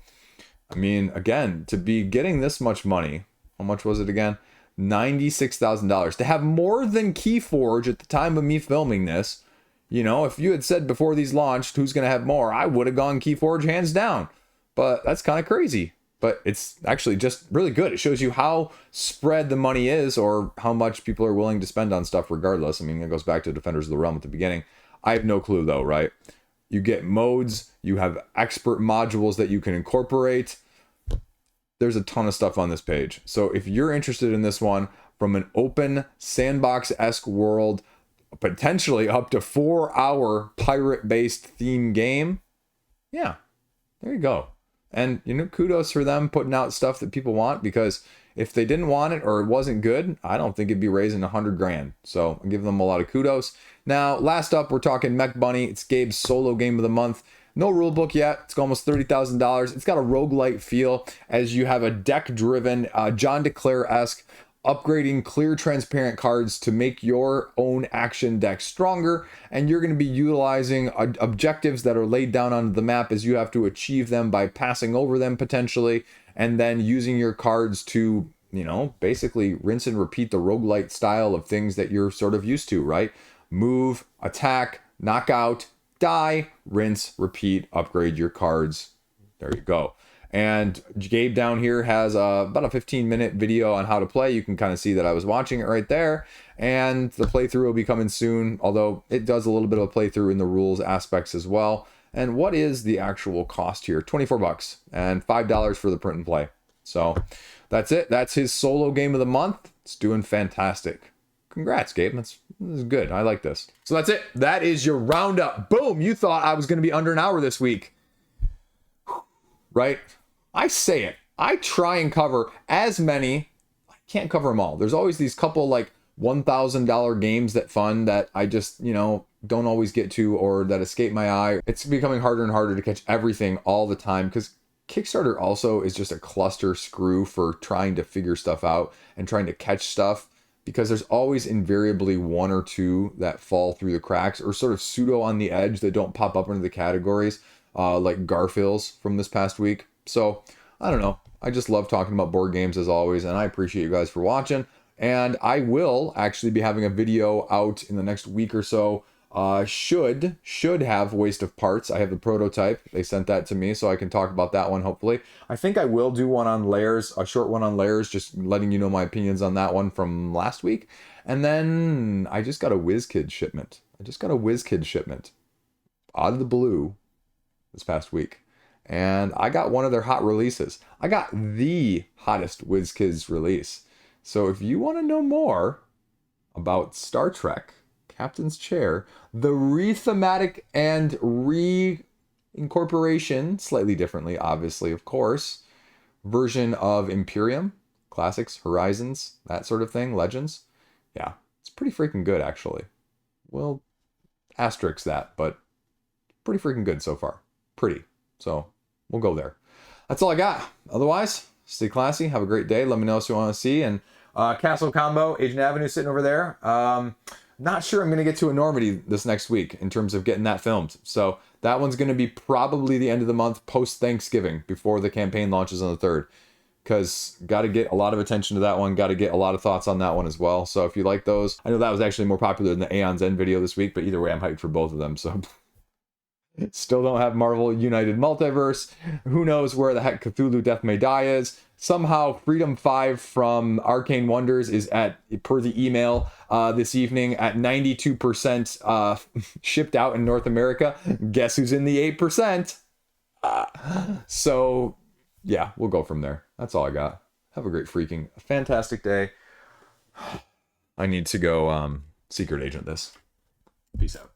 I mean, again, to be getting this much money, how much was it again? $96,000. To have more than Keyforge at the time of me filming this, you know, if you had said before these launched, who's going to have more, I would have gone Keyforge hands down. But that's kind of crazy. But it's actually just really good. It shows you how spread the money is or how much people are willing to spend on stuff regardless. I mean, it goes back to Defenders of the Realm at the beginning. I have no clue though, right? You get modes, you have expert modules that you can incorporate. There's a ton of stuff on this page. So if you're interested in this one from an open sandbox-esque world, potentially up to 4-hour pirate-based theme game, yeah, there you go. And, you know, kudos for them putting out stuff that people want, because if they didn't want it or it wasn't good, I don't think it'd be raising $100,000. So I give them a lot of kudos. Now, last up, we're talking Mech Bunny. It's Gabe's solo game of the month. No rulebook yet. It's almost $30,000. It's got a roguelite feel as you have a deck-driven, John DeClaire-esque, upgrading clear transparent cards to make your own action deck stronger, and you're going to be utilizing objectives that are laid down on the map as you have to achieve them by passing over them potentially, and then using your cards to, you know, basically rinse and repeat the roguelite style of things that you're sort of used to, right? Move, attack, knock out, die, rinse, repeat, upgrade your cards. There you go. And Gabe down here has about a 15-minute video on how to play. You can kind of see that I was watching it right there. And the playthrough will be coming soon, although it does a little bit of a playthrough in the rules aspects as well. And what is the actual cost here? $24 and $5 for the print and play. So that's it. That's his solo game of the month. It's doing fantastic. Congrats, Gabe. This is good. I like this. So that's it. That is your roundup. Boom. You thought I was going to be under an hour this week, right? I say it. I try and cover as many. I can't cover them all. There's always these couple like $1,000 games that fund that I just, you know, don't always get to or that escape my eye. It's becoming harder and harder to catch everything all the time because Kickstarter also is just a cluster screw for trying to figure stuff out and trying to catch stuff, because there's always invariably 1 or 2 that fall through the cracks or sort of pseudo on the edge that don't pop up into the categories, like Garphill's from this past week. So I don't know. I just love talking about board games as always, and I appreciate you guys for watching. And I will actually be having a video out in the next week or so. Should have Waste of Parts. I have the prototype. They sent that to me, so I can talk about that one hopefully. I think I will do one on layers, a short one on layers, just letting you know my opinions on that one from last week. And then I just got a WizKids shipment. Out of the blue this past week. And I got one of their hot releases. I got the hottest WizKids release. So if you want to know more about Star Trek, Captain's Chair, the re-thematic and re-incorporation, slightly differently, obviously, of course, version of Imperium, Classics, Horizons, that sort of thing, Legends. Yeah, it's pretty freaking good, actually. Well, asterisk that, but pretty freaking good so far. Pretty. So, we'll go there. That's all I got. Otherwise, stay classy. Have a great day. Let me know what you want to see. And Castle Combo, Agent Avenue sitting over there. Not sure I'm going to get to Enormity this next week in terms of getting that filmed. So that one's going to be probably the end of the month, post-Thanksgiving, before the campaign launches on the 3rd. Because got to get a lot of attention to that one. Got to get a lot of thoughts on that one as well. So if you like those, I know that was actually more popular than the Aeon's End video this week, but either way, I'm hyped for both of them. So still don't have Marvel United Multiverse. Who knows where the heck Cthulhu Death May Die is. Somehow Freedom 5 from Arcane Wonders is at, per the email this evening, at 92% shipped out in North America. Guess who's in the 8%? So yeah, we'll go from there. That's all I got. Have a great freaking fantastic day. I need to go secret agent this. Peace out.